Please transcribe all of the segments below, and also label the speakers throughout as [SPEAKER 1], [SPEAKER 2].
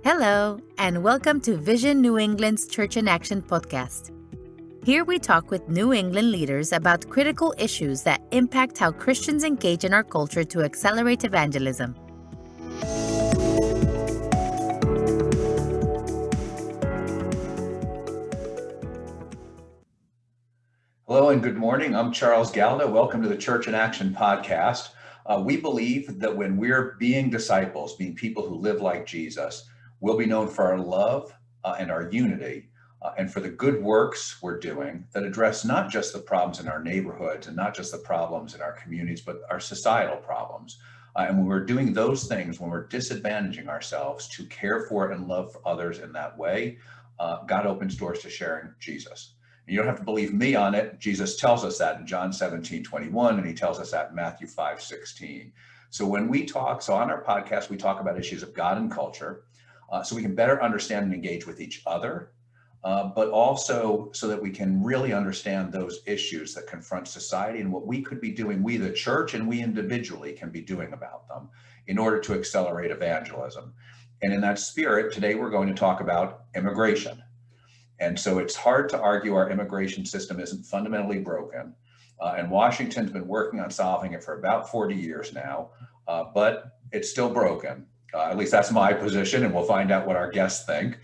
[SPEAKER 1] Hello, and welcome to Vision New England's Church in Action podcast. Here we talk with New England leaders about critical issues that impact how Christians engage in our culture to accelerate evangelism.
[SPEAKER 2] Hello and good morning. I'm Charles Galda. Welcome to the Church in Action podcast. We believe that when we're being disciples, being people who live like Jesus, we'll be known for our love and our unity and for the good works we're doing that address not just the problems in our neighborhoods and not just the problems in our communities, but our societal problems. And when we're doing those things, when we're disadvantaging ourselves to care for and love others in that way, God opens doors to sharing Jesus. You don't have to believe me on it. Jesus tells us that in John 17:21, and he tells us that in Matthew 5:16. So when we talk, so on our podcast, we talk about issues of God and culture, so we can better understand and engage with each other, but also so that we can really understand those issues that confront society and what we could be doing, we the church and we individually can be doing about them in order to accelerate evangelism. And in that spirit, today we're going to talk about immigration. And so it's hard to argue our immigration system isn't fundamentally broken. And Washington's been working on solving it for about 40 years now, but it's still broken. At least that's my position, and we'll find out what our guests think.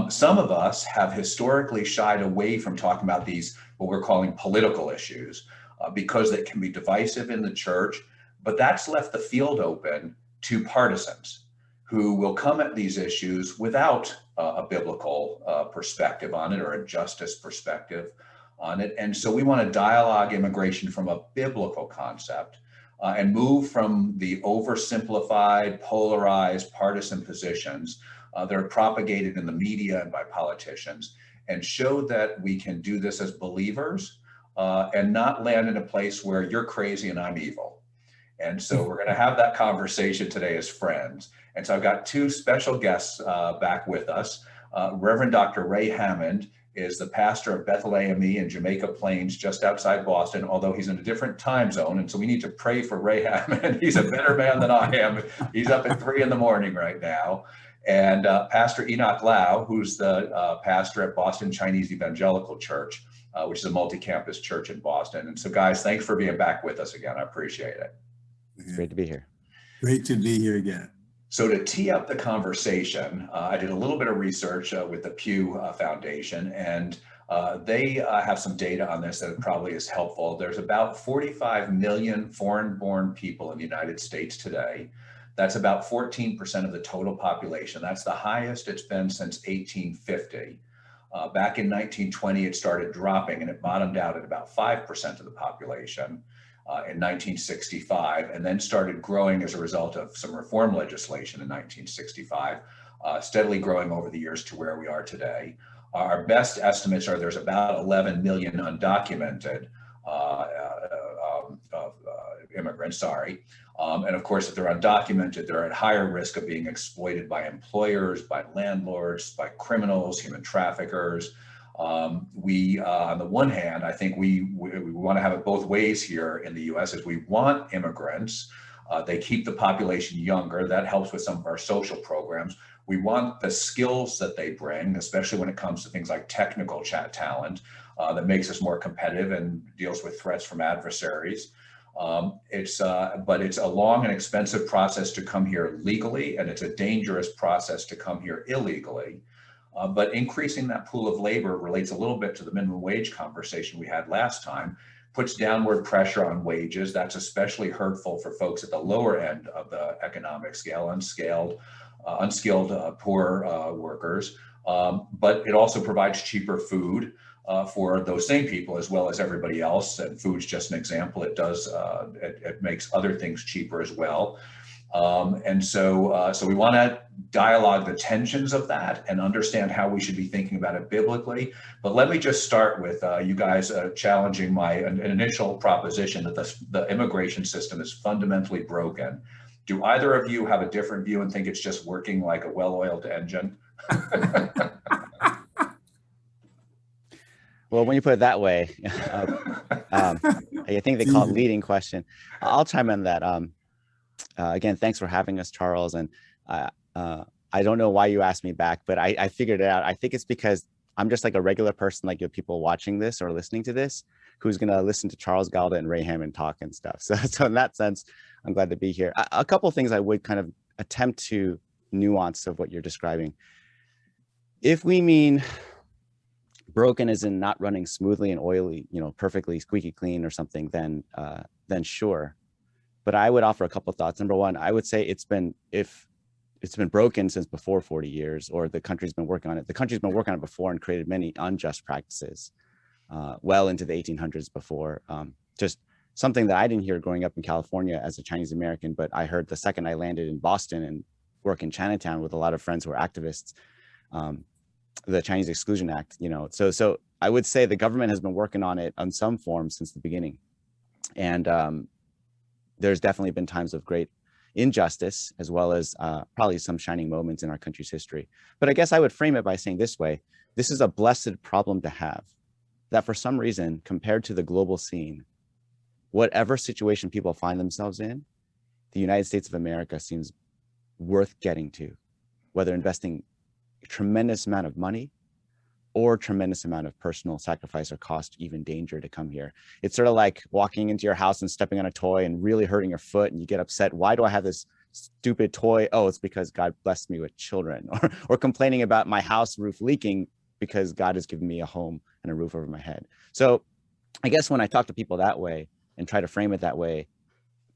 [SPEAKER 2] Some of us have historically shied away from talking about these, what we're calling political issues, because they can be divisive in the church, but that's left the field open to partisans who will come at these issues without a biblical perspective on it or a justice perspective on it. And so we want to dialogue immigration from a biblical concept and move from the oversimplified, polarized, partisan positions that are propagated in the media and by politicians, and show that we can do this as believers and not land in a place where you're crazy and I'm evil. And so we're going to have that conversation today as friends. And so I've got two special guests back with us. Reverend Dr. Ray Hammond is the pastor of Bethel AME in Jamaica Plains, just outside Boston, although he's in a different time zone. And so we need to pray for Ray Hammond. He's a better man than I am. He's up at 3 a.m. right now. And Pastor Enoch Liao, who's the pastor at Boston Chinese Evangelical Church, which is a multi-campus church in Boston. And so guys, thanks for being back with us again. I appreciate it.
[SPEAKER 3] It's great to be here.
[SPEAKER 4] Great to be here again.
[SPEAKER 2] So to tee up the conversation, I did a little bit of research with the Pew Foundation, and they have some data on this that probably is helpful. There's about 45 million foreign-born people in the United States today. That's about 14% of the total population. That's the highest it's been since 1850. Back in 1920, it started dropping, and it bottomed out at about 5% of the population. In 1965, and then started growing as a result of some reform legislation in 1965, steadily growing over the years to where we are today. Our best estimates are there's about 11 million undocumented immigrants, and of course, if they're undocumented, they're at higher risk of being exploited by employers, by landlords, by criminals, human traffickers. On the one hand, I think we want to have it both ways here in the U.S. as we want immigrants. They keep the population younger. That helps with some of our social programs. We want the skills that they bring, especially when it comes to things like technical talent that makes us more competitive and deals with threats from adversaries. But it's a long and expensive process to come here legally, and it's a dangerous process to come here illegally. But increasing that pool of labor relates a little bit to the minimum wage conversation we had last time, puts downward pressure on wages. That's especially hurtful for folks at the lower end of the economic scale, unskilled, poor workers. But it also provides cheaper food for those same people as well as everybody else. And food's just an example. It does, it makes other things cheaper as well. So we want to dialogue the tensions of that and understand how we should be thinking about it biblically. But let me just start with you guys challenging an initial proposition that the immigration system is fundamentally broken. Do either of you have a different view and think it's just working like a well-oiled engine?
[SPEAKER 3] Well, when you put it that way, I think they call it leading question. I'll chime in that. Again, thanks for having us, Charles. And I don't know why you asked me back, but I figured it out. I think it's because I'm just like a regular person, like your people watching this or listening to this, who's going to listen to Charles Galda and Ray Hammond talk and stuff. So in that sense, I'm glad to be here. A couple of things I would kind of attempt to nuance of what you're describing. If we mean broken as in not running smoothly and oily, perfectly squeaky clean or something, then sure. But I would offer a couple of thoughts. Number one, I would say if it's been broken since before 40 years, or the country's been working on it. The country's been working on it before and created many unjust practices well into the 1800s before. Just something that I didn't hear growing up in California as a Chinese American, but I heard the second I landed in Boston and work in Chinatown with a lot of friends who are activists, the Chinese Exclusion Act, So I would say the government has been working on it on some form since the beginning. And there's definitely been times of great injustice, as well as probably some shining moments in our country's history. But I guess I would frame it by saying this way: this is a blessed problem to have, that for some reason, compared to the global scene, whatever situation people find themselves in, the United States of America seems worth getting to, whether investing a tremendous amount of money or tremendous amount of personal sacrifice or cost, even danger to come here. It's sort of like walking into your house and stepping on a toy and really hurting your foot, and you get upset. Why do I have this stupid toy? Oh, it's because God blessed me with children. Or complaining about my house roof leaking because God has given me a home and a roof over my head. So I guess when I talk to people that way and try to frame it that way,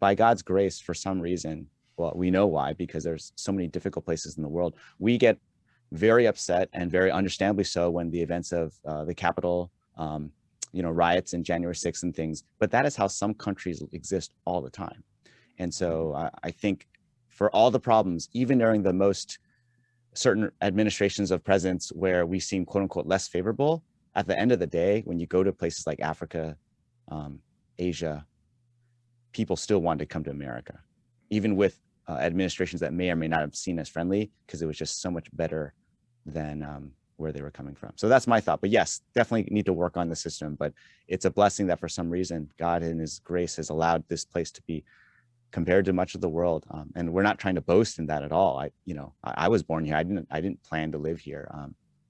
[SPEAKER 3] by God's grace, for some reason, well, we know why, because there's so many difficult places in the world, we get very upset, and very understandably so, when the events of the Capitol, riots in January 6th and things. But that is how some countries exist all the time. And so I think for all the problems, even during the most certain administrations of presidents where we seem quote unquote less favorable, at the end of the day, when you go to places like Africa, Asia, people still want to come to America, even with administrations that may or may not have seen as friendly, because it was just so much better than where they were coming from. So that's my thought. But yes, definitely need to work on the system. But it's a blessing that for some reason, God in his grace has allowed this place to be compared to much of the world. And we're not trying to boast in that at all. I was born here. I didn't plan to live here.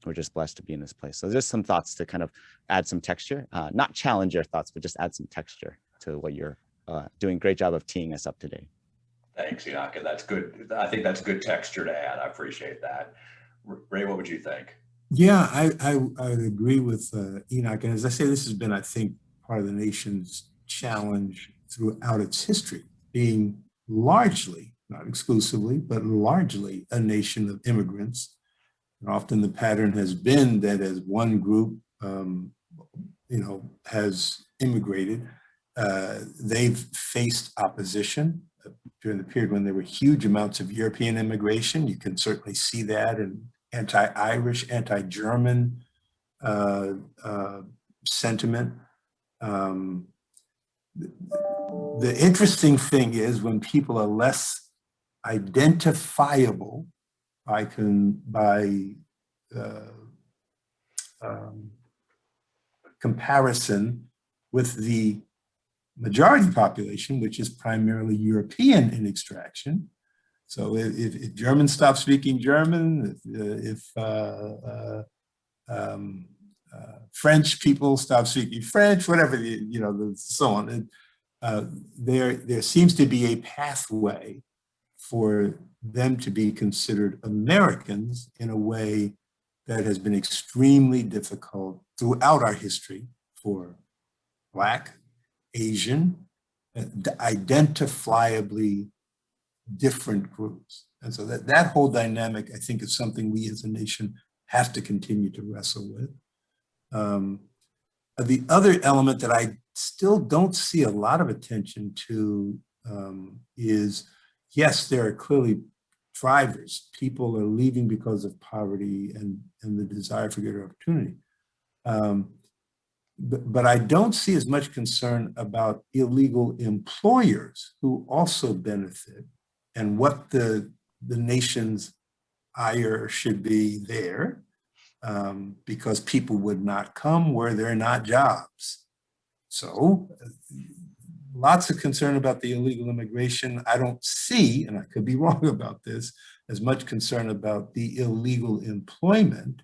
[SPEAKER 3] We're just blessed to be in this place. So just some thoughts to kind of add some texture, not challenge your thoughts, but just add some texture to what you're doing a great job of teeing us up today.
[SPEAKER 2] Thanks, Enoch. That's good. I think that's good texture to add. I appreciate that. Ray, what would you think?
[SPEAKER 4] Yeah, I would agree with Enoch. And as I say, this has been, I think, part of the nation's challenge throughout its history, being largely, not exclusively, but largely a nation of immigrants. And often the pattern has been that as one group, has immigrated, they've faced opposition. During the period when there were huge amounts of European immigration, you can certainly see that in anti-Irish, anti-German sentiment. The interesting thing is when people are less identifiable by comparison with the majority population, which is primarily European in extraction. So if Germans stop speaking German, if French people stop speaking French, whatever, so on. There seems to be a pathway for them to be considered Americans in a way that has been extremely difficult throughout our history for Black, Asian, identifiably different groups. And so that whole dynamic, I think, is something we as a nation have to continue to wrestle with. The other element that I still don't see a lot of attention to is, yes, there are clearly drivers. People are leaving because of poverty and the desire for greater opportunity. But I don't see as much concern about illegal employers who also benefit, and what the nation's ire should be there, because people would not come where there are not jobs. So lots of concern about the illegal immigration. I don't see, and I could be wrong about this, as much concern about the illegal employment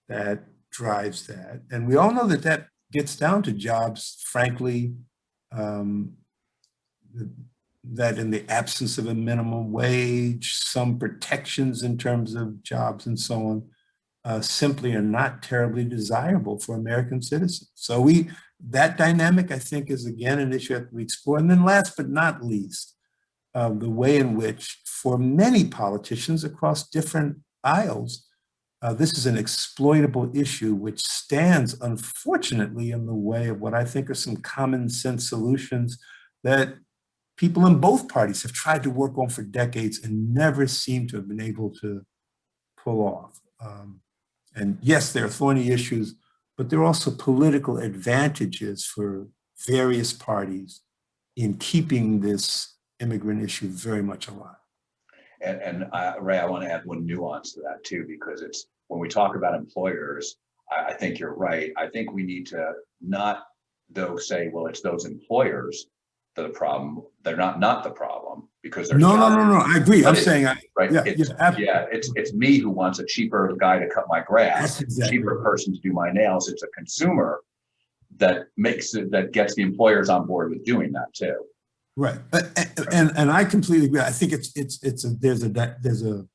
[SPEAKER 4] that drives that. And we all know that that gets down to jobs, frankly, that in the absence of a minimum wage, some protections in terms of jobs and so on, simply are not terribly desirable for American citizens. So that dynamic, I think, is again an issue that we explore. And then last but not least, the way in which for many politicians across different aisles, this is an exploitable issue which stands, unfortunately, in the way of what I think are some common sense solutions that people in both parties have tried to work on for decades and never seem to have been able to pull off. And yes, there are thorny issues, but there are also political advantages for various parties in keeping this immigrant issue very much alive.
[SPEAKER 2] And Ray, I want to add one nuance to that too, because it's when we talk about employers, I think you're right. I think we need to not though say, well, it's those employers that are the problem. They're not the problem because they're
[SPEAKER 4] no. I agree. I'm saying
[SPEAKER 2] right.
[SPEAKER 4] Yeah,
[SPEAKER 2] it's me who wants a cheaper guy to cut my grass,
[SPEAKER 4] exactly
[SPEAKER 2] cheaper person to do my nails. It's a consumer that gets the employers on board with doing that too.
[SPEAKER 4] Right, and I completely agree. I think there's a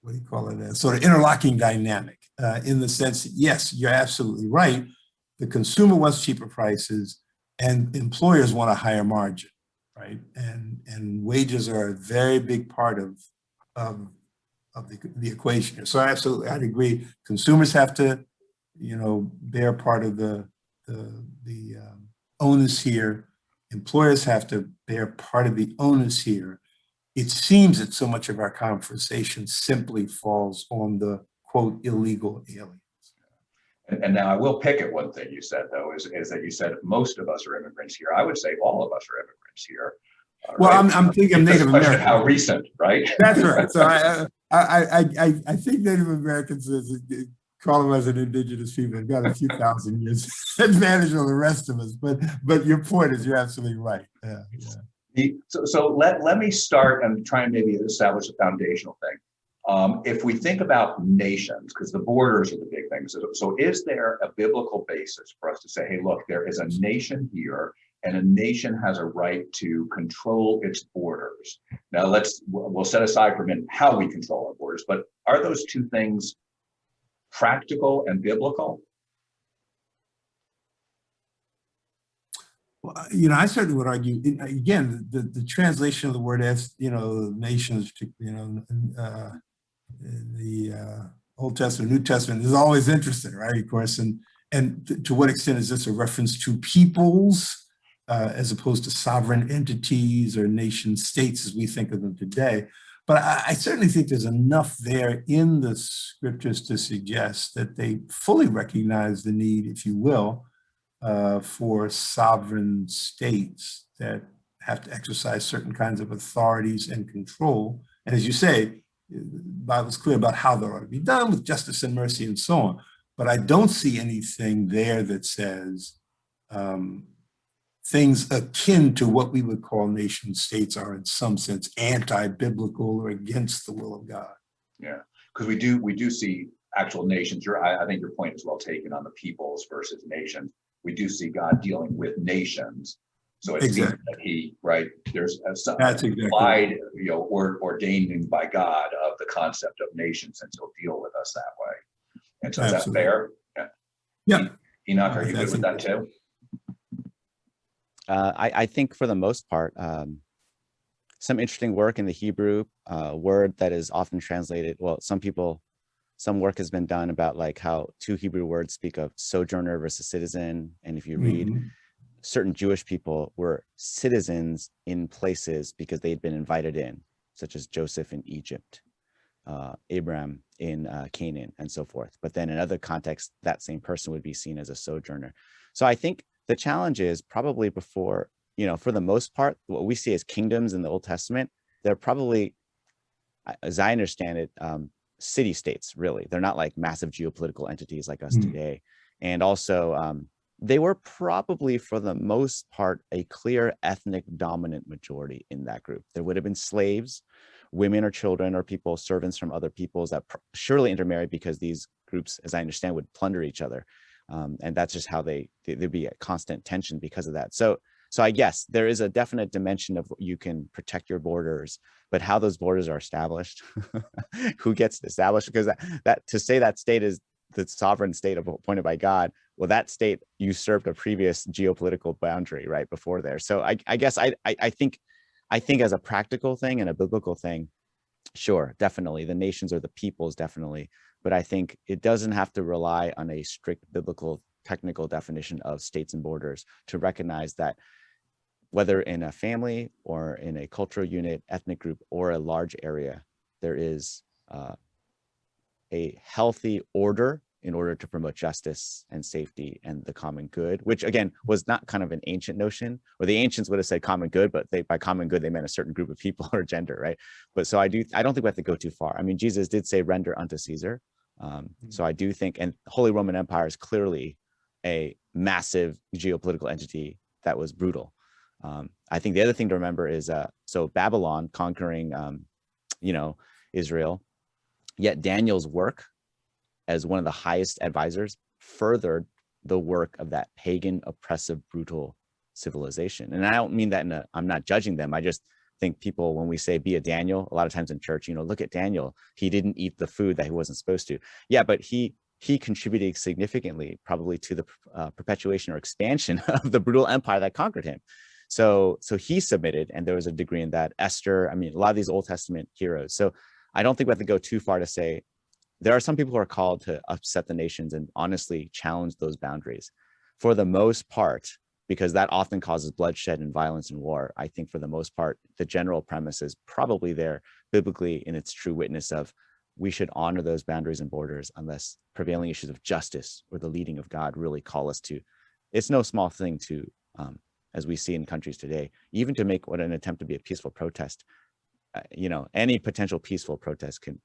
[SPEAKER 4] what do you call it? A sort of interlocking dynamic in the sense that, yes, you're absolutely right. The consumer wants cheaper prices, and employers want a higher margin, right? And wages are a very big part of the equation here. So absolutely, I'd agree. Consumers have to, bear part of the onus here. Employers have to bear part of the onus here. It seems that so much of our conversation simply falls on the, quote, illegal aliens.
[SPEAKER 2] And now I will pick at one thing you said, though, is that you said most of us are immigrants here. I would say all of us are immigrants here.
[SPEAKER 4] Well,
[SPEAKER 2] right?
[SPEAKER 4] I'm thinking Native Americans.
[SPEAKER 2] How recent, right?
[SPEAKER 4] That's right. So I think Native Americans, call them as an indigenous people, have got a few thousand years advantage on the rest of us. But your point is, you're absolutely right. Yeah.
[SPEAKER 2] So let me start and try and maybe establish a foundational thing. If we think about nations, because the borders are the big things, so is there a biblical basis for us to say, hey, look, there is a nation here, and a nation has a right to control its borders? Now we'll set aside for a minute how we control our borders, but are those two things practical and biblical?
[SPEAKER 4] Well, I certainly would argue, again, the translation of the word as, nations, the Old Testament, New Testament is always interesting, right? Of course, and to what extent is this a reference to peoples as opposed to sovereign entities or nation states as we think of them today? But I certainly think there's enough there in the scriptures to suggest that they fully recognize the need, if you will, for sovereign states that have to exercise certain kinds of authorities and control. And as you say, the Bible's clear about how that ought to be done with justice and mercy and so on. But I don't see anything there that says things akin to what we would call nation states are in some sense anti-biblical or against the will of God.
[SPEAKER 2] Yeah, because we do see actual nations. I think your point is well taken on the peoples versus nations. We do see God dealing with nations. So it seems that there's a implied, ordaining by God of the concept of nations, and he'll deal with us that way. And so is that fair?
[SPEAKER 4] Yeah.
[SPEAKER 2] Enoch, are you good with that too?
[SPEAKER 3] I think for the most part, some interesting work in the Hebrew word that is often translated. Well, some work has been done about like how two Hebrew words speak of sojourner versus citizen. And if you read, certain Jewish people were citizens in places because they'd been invited in, such as Joseph in Egypt, Abraham in Canaan, and so forth. But then in other contexts, that same person would be seen as a sojourner. So I think the challenge is probably before, for the most part, what we see as kingdoms in the Old Testament, they're probably, as I understand it, city states, really. They're not like massive geopolitical entities like us today. And also they were probably, for the most part, a clear ethnic dominant majority in that group. There would have been slaves, women or children or people, servants from other peoples that surely intermarried, because these groups, as I understand, would plunder each other. And that's just how there'd be a constant tension because of that. So I guess there is a definite dimension of you can protect your borders, but how those borders are established, who gets established, because that to say that state is the sovereign state appointed by God, well, that state usurped a previous geopolitical boundary right before there. So I guess I think as a practical thing and a biblical thing, sure, definitely the nations or the peoples, definitely. But I think it doesn't have to rely on a strict biblical technical definition of states and borders to recognize that whether in a family or in a cultural unit, ethnic group, or a large area, there is a healthy order in order to promote justice and safety and the common good, which again was not kind of an ancient notion, or the ancients would have said common good, but by common good they meant a certain group of people or gender, right? But so I don't think we have to go too far. I mean, Jesus did say render unto Caesar. So I do think, and Holy Roman Empire is clearly a massive geopolitical entity that was brutal. I think the other thing to remember is so Babylon conquering Israel, yet Daniel's work as one of the highest advisors furthered the work of that pagan, oppressive, brutal civilization. And I don't mean that I'm not judging them. I just think people, when we say be a Daniel, a lot of times in church, look at Daniel. He didn't eat the food that he wasn't supposed to. Yeah, but he contributed significantly probably to the perpetuation or expansion of the brutal empire that conquered him. So he submitted, and there was a degree in that. Esther, I mean, a lot of these Old Testament heroes. So I don't think we have to go too far to say there are some people who are called to upset the nations and honestly challenge those boundaries. For the most part, because that often causes bloodshed and violence and war, I think for the most part, the general premise is probably there biblically in its true witness of we should honor those boundaries and borders unless prevailing issues of justice or the leading of God really call us to. It's no small thing to, as we see in countries today, even to make what an attempt to be a peaceful protest. Any potential peaceful protest can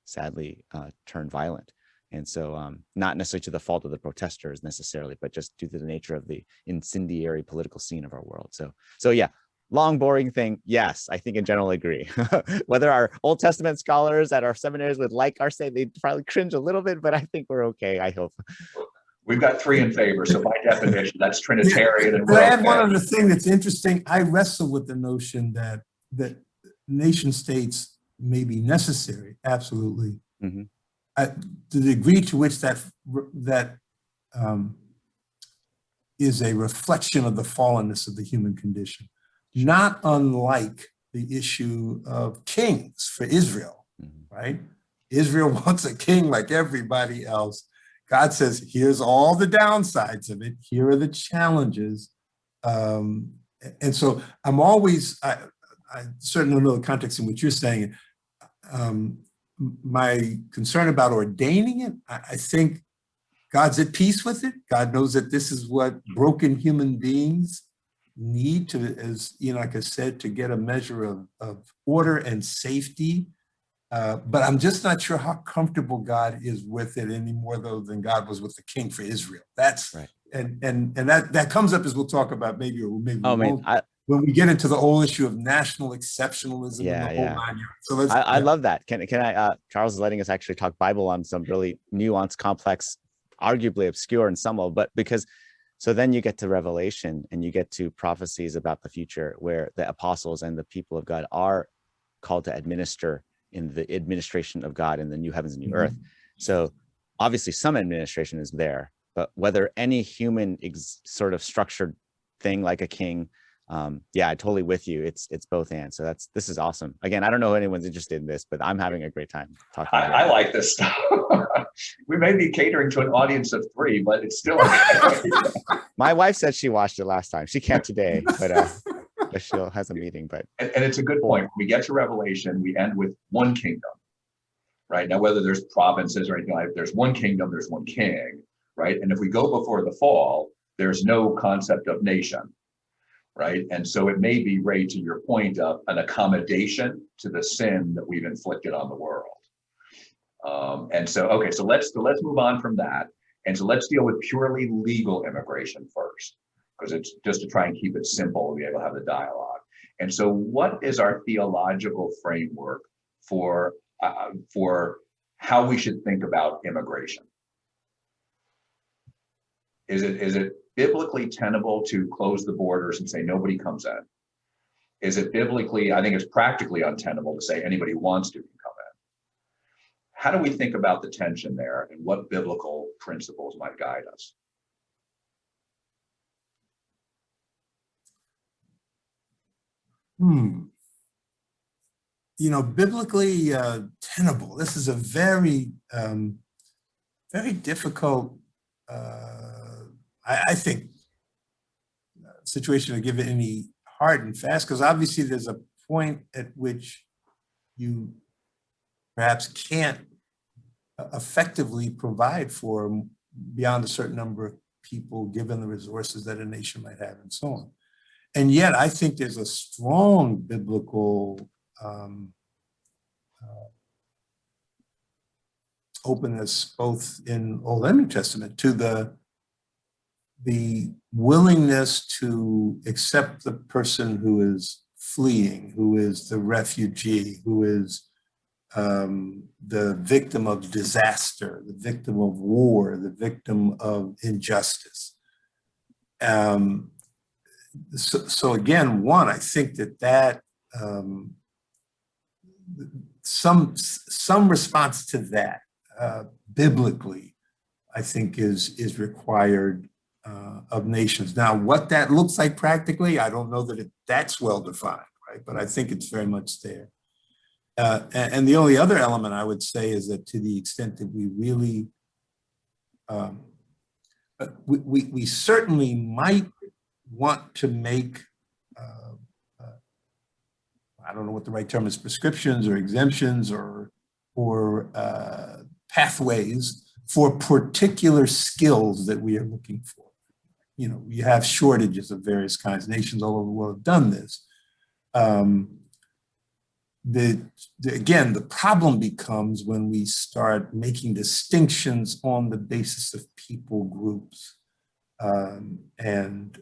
[SPEAKER 3] sadly turn violent. And so not necessarily to the fault of the protesters necessarily, but just due to the nature of the incendiary political scene of our world. So yeah, long, boring thing. Yes, I think in general agree. Whether our Old Testament scholars at our seminaries would like our say, they'd probably cringe a little bit, but I think we're okay, I hope.
[SPEAKER 2] We've got three in favor, so by definition, that's Trinitarian.
[SPEAKER 4] Yeah,
[SPEAKER 2] and
[SPEAKER 4] but I had one other thing that's interesting. I wrestle with the notion that nation states may be necessary, absolutely.
[SPEAKER 3] Mm-hmm.
[SPEAKER 4] The degree to which that is a reflection of the fallenness of the human condition, not unlike the issue of kings for Israel, right? Israel wants a king like everybody else. God says, here's all the downsides of it. Here are the challenges. And so I'm always, I certainly don't know the context in which you're saying it. My concern about ordaining it, I think God's at peace with it. God knows that this is what broken human beings need to, as Enoch has said, to get a measure of order and safety. But I'm just not sure how comfortable God is with it any more though than God was with the king for Israel. That's right. And that comes up as we'll talk about maybe when we get into the whole issue of national exceptionalism and the whole 9 years. So
[SPEAKER 3] I love that. Can I Charles is letting us actually talk Bible on some really nuanced, complex, arguably obscure in some of, but because so then you get to Revelation and you get to prophecies about the future where the apostles and the people of God are called to administer in the administration of God in the new heavens and new earth. So obviously some administration is there, but whether any human sort of structured thing like a king, yeah, I totally with you. It's both and. So this is awesome. Again, I don't know if anyone's interested in this, but I'm having a great time talking.
[SPEAKER 2] I like this stuff. We may be catering to an audience of 3, but it's still okay.
[SPEAKER 3] My wife said she watched it last time. She can't today, but she has a meeting. But
[SPEAKER 2] and it's a good point. When we get to Revelation, we end with one kingdom, right? Now, whether there's provinces or anything like that, there's one kingdom, there's one king, right? And if we go before the fall, there's no concept of nation. Right. And so it may be, Ray, to your point of an accommodation to the sin that we've inflicted on the world. And so, okay, so let's move on from that. And so let's deal with purely legal immigration first, because it's just to try and keep it simple and be able to have the dialogue. And so what is our theological framework for how we should think about immigration? Is it biblically tenable to close the borders and say nobody comes in? Is it biblically, I think it's practically untenable to say anybody who wants to can come in? How do we think about the tension there, and what biblical principles might guide us?
[SPEAKER 4] Biblically tenable. This is a very, very difficult, I think, situation to give it any hard and fast, because obviously there's a point at which you perhaps can't effectively provide for beyond a certain number of people, given the resources that a nation might have and so on. And yet I think there's a strong biblical openness, both in Old and New Testament, to the willingness to accept the person who is fleeing, who is the refugee, who is the victim of disaster, the victim of war, the victim of injustice. So again, one, I think that some response to that biblically, I think is required of nations. Now, what that looks like practically, I don't know that that's well defined, right? But I think it's very much there. And the only other element I would say is that, to the extent that we really, we certainly might want to make, I don't know what the right term is, prescriptions or exemptions or pathways for particular skills that we are looking for. You have shortages of various kinds. Nations all over the world have done this. Again, the problem becomes when we start making distinctions on the basis of people groups and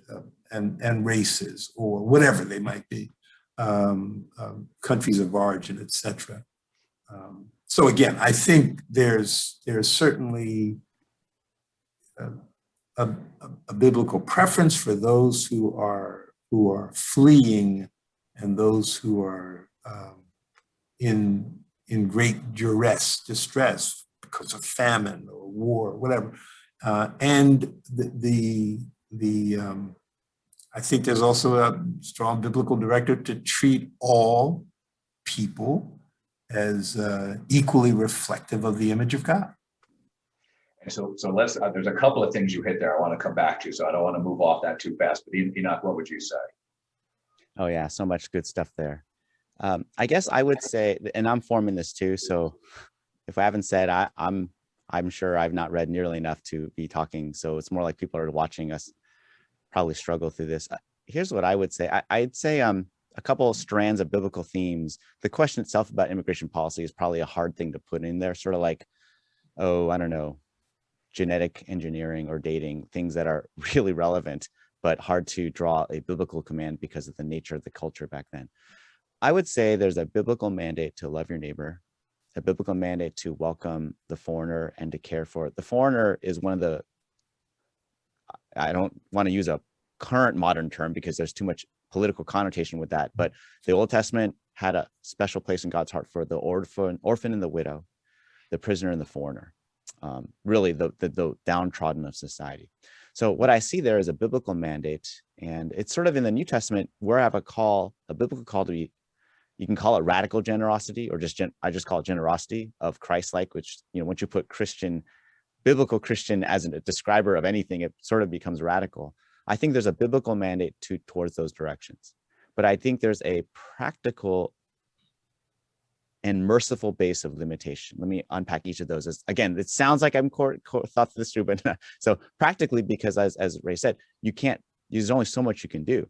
[SPEAKER 4] races, or whatever they might be, countries of origin, etc. So again, I think there's certainly a biblical preference for those who are fleeing and those who are in great distress because of famine or war, whatever. And I think there's also a strong biblical directive to treat all people as equally reflective of the image of God.
[SPEAKER 2] And so let's, there's a couple of things you hit there I want to come back to, so I don't want to move off that too fast, but Enoch, what would you say?
[SPEAKER 3] Oh yeah, so much good stuff there. I guess I would say, and I'm forming this too, so if I haven't said, I'm sure I've not read nearly enough to be talking, so it's more like people are watching us probably struggle through this. Here's what I would say. I'd say a couple of strands of biblical themes. The question itself about immigration policy is probably a hard thing to put in there, sort of like, oh, I don't know, genetic engineering or dating, things that are really relevant, but hard to draw a biblical command because of the nature of the culture back then. I would say there's a biblical mandate to love your neighbor, a biblical mandate to welcome the foreigner and to care for it. The foreigner is one of the, I don't want to use a current modern term because there's too much political connotation with that, but the Old Testament had a special place in God's heart for the orphan and the widow, the prisoner and the foreigner, really the downtrodden of society. So what I see there is a biblical mandate, and it's sort of in the New Testament where I have a biblical call to be, you can call it radical generosity, or I just call it generosity of Christ-like, which, once you put biblical Christian as a describer of anything, it sort of becomes radical. I think there's a biblical mandate towards those directions, but I think there's a practical and merciful base of limitation. Let me unpack each of those. Again, it sounds like I'm thought this through, but so practically, because as Ray said, there's only so much you can do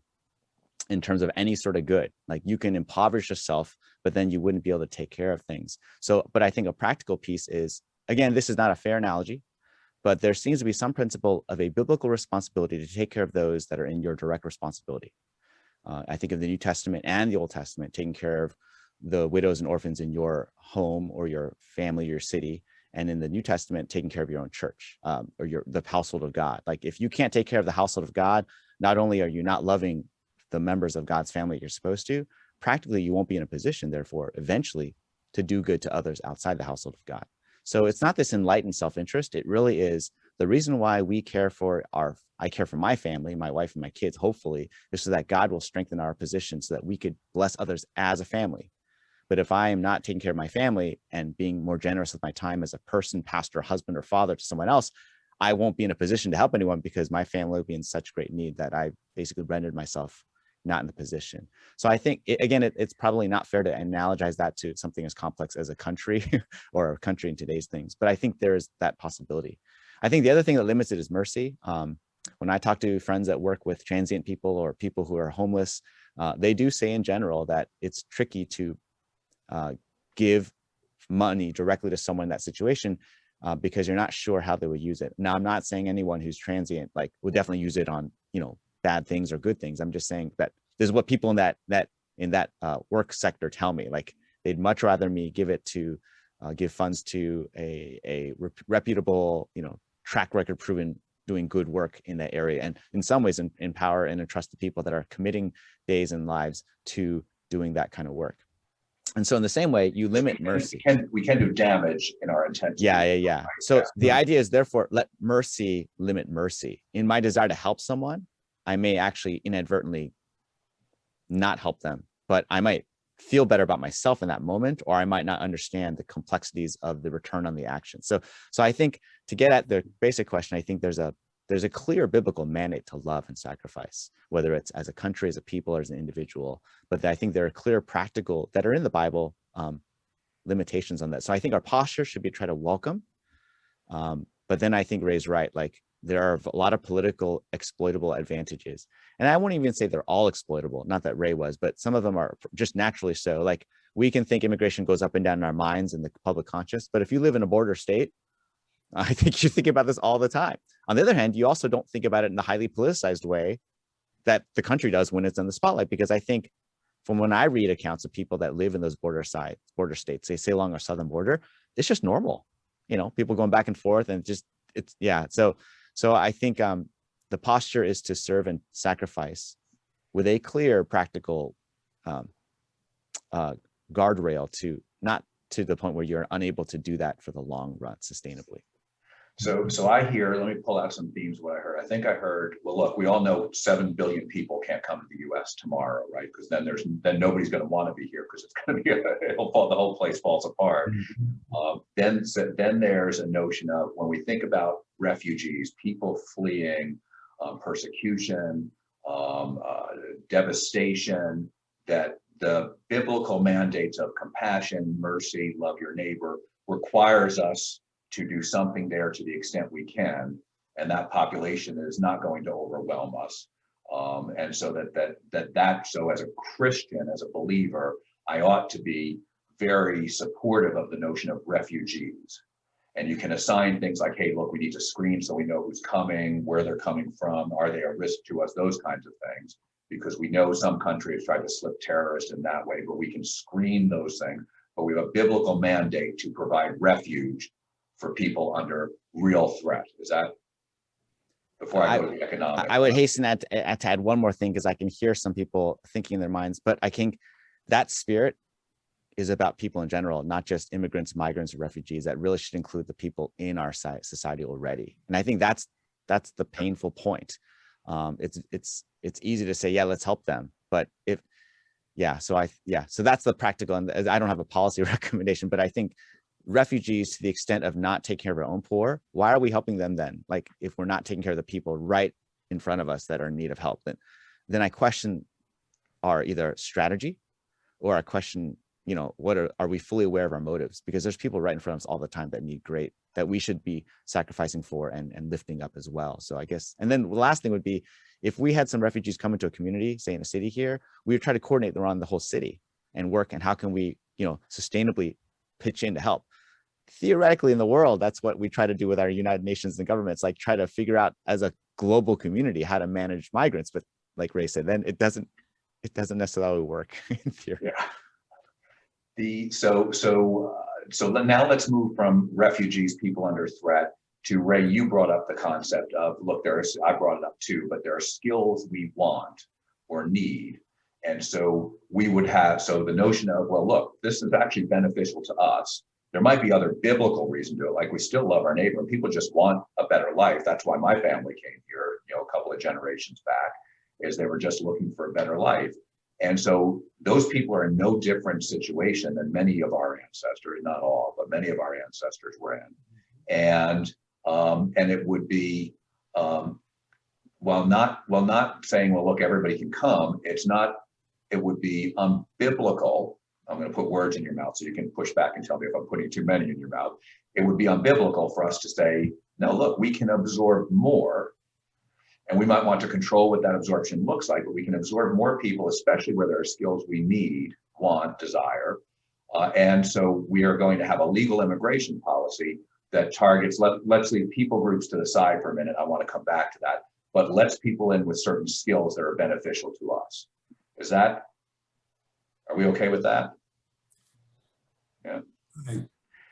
[SPEAKER 3] in terms of any sort of good. Like, you can impoverish yourself, but then you wouldn't be able to take care of things. So, but I think a practical piece is, again, this is not a fair analogy, but there seems to be some principle of a biblical responsibility to take care of those that are in your direct responsibility. I think of the New Testament and the Old Testament, taking care of the widows and orphans in your home or your family, your city, and in the New Testament, taking care of your own church or the household of God. Like if you can't take care of the household of God, not only are you not loving the members of God's family you're supposed to, practically you won't be in a position, therefore, eventually to do good to others outside the household of God. So it's not this enlightened self-interest. It really is the reason why we care for I care for my family, my wife and my kids, hopefully, is so that God will strengthen our position so that we could bless others as a family. But if I am not taking care of my family and being more generous with my time as a person, pastor, husband, or father to someone else, I won't be in a position to help anyone because my family will be in such great need that I basically rendered myself not in the position. So I think, it's probably not fair to analogize that to something as complex as a country or a country in today's things. But I think there is that possibility. I think the other thing that limits it is mercy. When I talk to friends that work with transient people or people who are homeless, they do say in general that it's tricky to give money directly to someone in that situation because you're not sure how they would use it. Now, I'm not saying anyone who's transient would definitely use it on bad things or good things. I'm just saying that this is what people in that work sector tell me. Like they'd much rather me give funds to a reputable, track record proven doing good work in that area, and in some ways empower and entrust the people that are committing days and lives to doing that kind of work. And so in the same way, you limit mercy.
[SPEAKER 2] We can do damage in our intent.
[SPEAKER 3] Yeah. So the idea is therefore let mercy limit mercy. In my desire to help someone, I may actually inadvertently not help them, but I might feel better about myself in that moment, or I might not understand the complexities of the return on the action. So I think to get at the basic question, I think there's a clear biblical mandate to love and sacrifice, whether it's as a country, as a people, or as an individual. But I think there are clear practical that are in the Bible limitations on that. So I think our posture should be try to welcome. But then I think Ray's right. There are a lot of political exploitable advantages. And I won't even say they're all exploitable, not that Ray was, but some of them are just naturally so. Like we can think immigration goes up and down in our minds and the public conscious, but if you live in a border state, I think you think about this all the time. On the other hand, you also don't think about it in the highly politicized way that the country does when it's in the spotlight, because I think from when I read accounts of people that live in those border states, they say along our southern border, it's just normal, people going back and forth and So I think the posture is to serve and sacrifice with a clear practical guardrail to not to the point where you're unable to do that for the long run sustainably.
[SPEAKER 2] So I hear, let me pull out some themes what I heard. I think I heard, well, look, we all know 7 billion people can't come to the US tomorrow, right? Because then nobody's going to want to be here because it's going to be, the whole place falls apart. Then there's a notion of when we think about refugees, people fleeing persecution, devastation, that the biblical mandates of compassion, mercy, love your neighbor requires us to do something there to the extent we can, and that population is not going to overwhelm us. And so so as a Christian, as a believer, I ought to be very supportive of the notion of refugees. And you can assign things like, hey, look, we need to screen so we know who's coming, where they're coming from, are they a risk to us, those kinds of things, because we know some countries try to slip terrorists in that way, but we can screen those things. But we have a biblical mandate to provide refuge for people under real threat. Is that, before I go to the economic?
[SPEAKER 3] I would hasten to add one more thing, because I can hear some people thinking in their minds, but I think that spirit is about people in general, not just immigrants, migrants, or refugees. That really should include the people in our society already. And I think that's the painful point. It's easy to say, yeah, let's help them. But so that's the practical, and I don't have a policy recommendation, but I think refugees, to the extent of not taking care of our own poor, why are we helping them then? Like if we're not taking care of the people right in front of us that are in need of help, then I question our either strategy, or I question, are we fully aware of our motives? Because there's people right in front of us all the time that we should be sacrificing for and lifting up as well. So I guess, and then the last thing would be, if we had some refugees come into a community, say in a city here, we would try to coordinate around the whole city and work, and how can we, sustainably pitch in to help. theoretically in the world, that's what we try to do with our United Nations and governments, like try to figure out as a global community how to manage migrants. But like Ray said, then it doesn't necessarily work in theory.
[SPEAKER 2] Yeah. So now let's move from refugees, people under threat, to Ray. You brought up the concept of, look, I brought it up too, but there are skills we want or need. And so we would have, so the notion of, well, look, this is actually beneficial to us. There might be other biblical reasons to it, like we still love our neighbor. People just want a better life. That's why my family came here, a couple of generations back, is they were just looking for a better life. And so those people are in no different situation than many of our ancestors, not all, but many of our ancestors were in. And it would be, while not saying, well, look, everybody can come, it would be unbiblical. I'm going to put words in your mouth so you can push back and tell me if I'm putting too many in your mouth. It would be unbiblical for us to say, now look, we can absorb more, and we might want to control what that absorption looks like, but we can absorb more people, especially where there are skills we need, want, desire. And so we are going to have a legal immigration policy that targets, let's leave people groups to the side for a minute. I want to come back to that, but lets people in with certain skills that are beneficial to us. Are we okay with that? Yeah.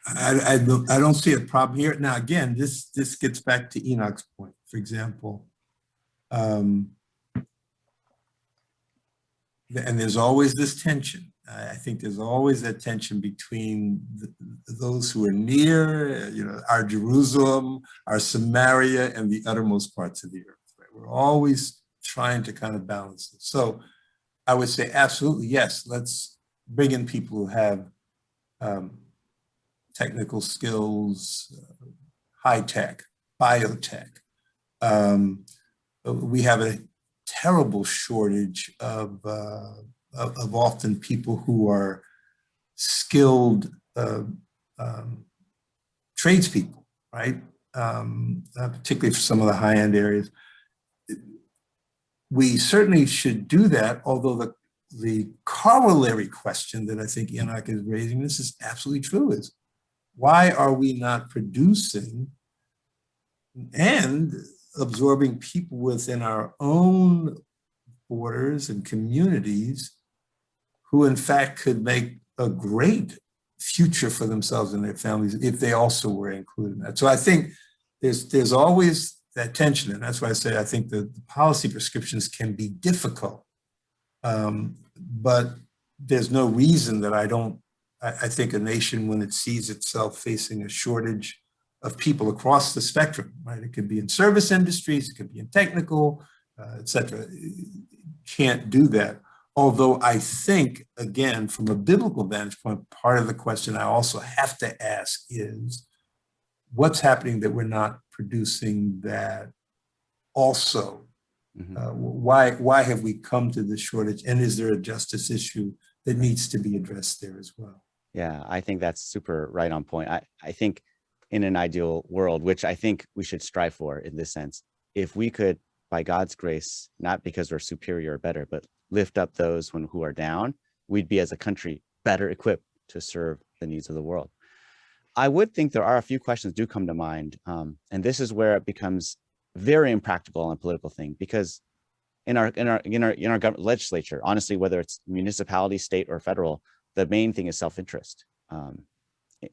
[SPEAKER 4] I don't see a problem here. Now, again, this gets back to Enoch's point. For example, and there's always this tension. I think there's always that tension between those who are near, our Jerusalem, our Samaria, and the uttermost parts of the earth. Right? We're always trying to kind of balance it. So I would say absolutely yes. Let's bring in people who have technical skills, high tech, biotech. We have a terrible shortage of often people who are skilled tradespeople, right? Particularly for some of the high-end areas. We certainly should do that, although the corollary question that I think Enoch is raising, this is absolutely true, is why are we not producing and absorbing people within our own borders and communities who in fact could make a great future for themselves and their families if they also were included in that. So I think there's always that tension, and that's why I say I think the policy prescriptions can be difficult, but there's no reason that I think a nation, when it sees itself facing a shortage of people across the spectrum, right? It could be in service industries, it could be in technical, et cetera, can't do that. Although I think, again, from a biblical vantage point, part of the question I also have to ask is, what's happening that we're not producing that also? Why have we come to this shortage? And is there a justice issue that needs to be addressed there as well?
[SPEAKER 3] Yeah, I think that's super right on point. I think in an ideal world, which I think we should strive for in this sense, if we could, by God's grace, not because we're superior or better, but lift up those who are down, we'd be as a country better equipped to serve the needs of the world. I would think there are a few questions do come to mind, and this is where it becomes very impractical and political thing, because in our government legislature, honestly, whether it's municipality, state, or federal, the main thing is self-interest.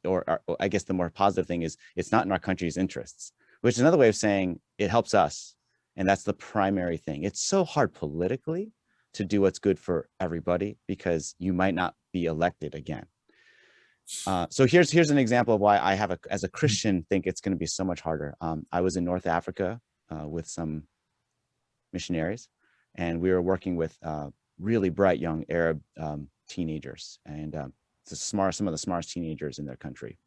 [SPEAKER 3] Or I guess the more positive thing is it's not in our country's interests, which is another way of saying it helps us. And that's the primary thing. It's so hard politically to do what's good for everybody because you might not be elected again. So here's an example of why I as a Christian, think it's going to be so much harder. I was in North Africa with some missionaries, and we were working with really bright young Arab teenagers, and some of the smartest teenagers in their country.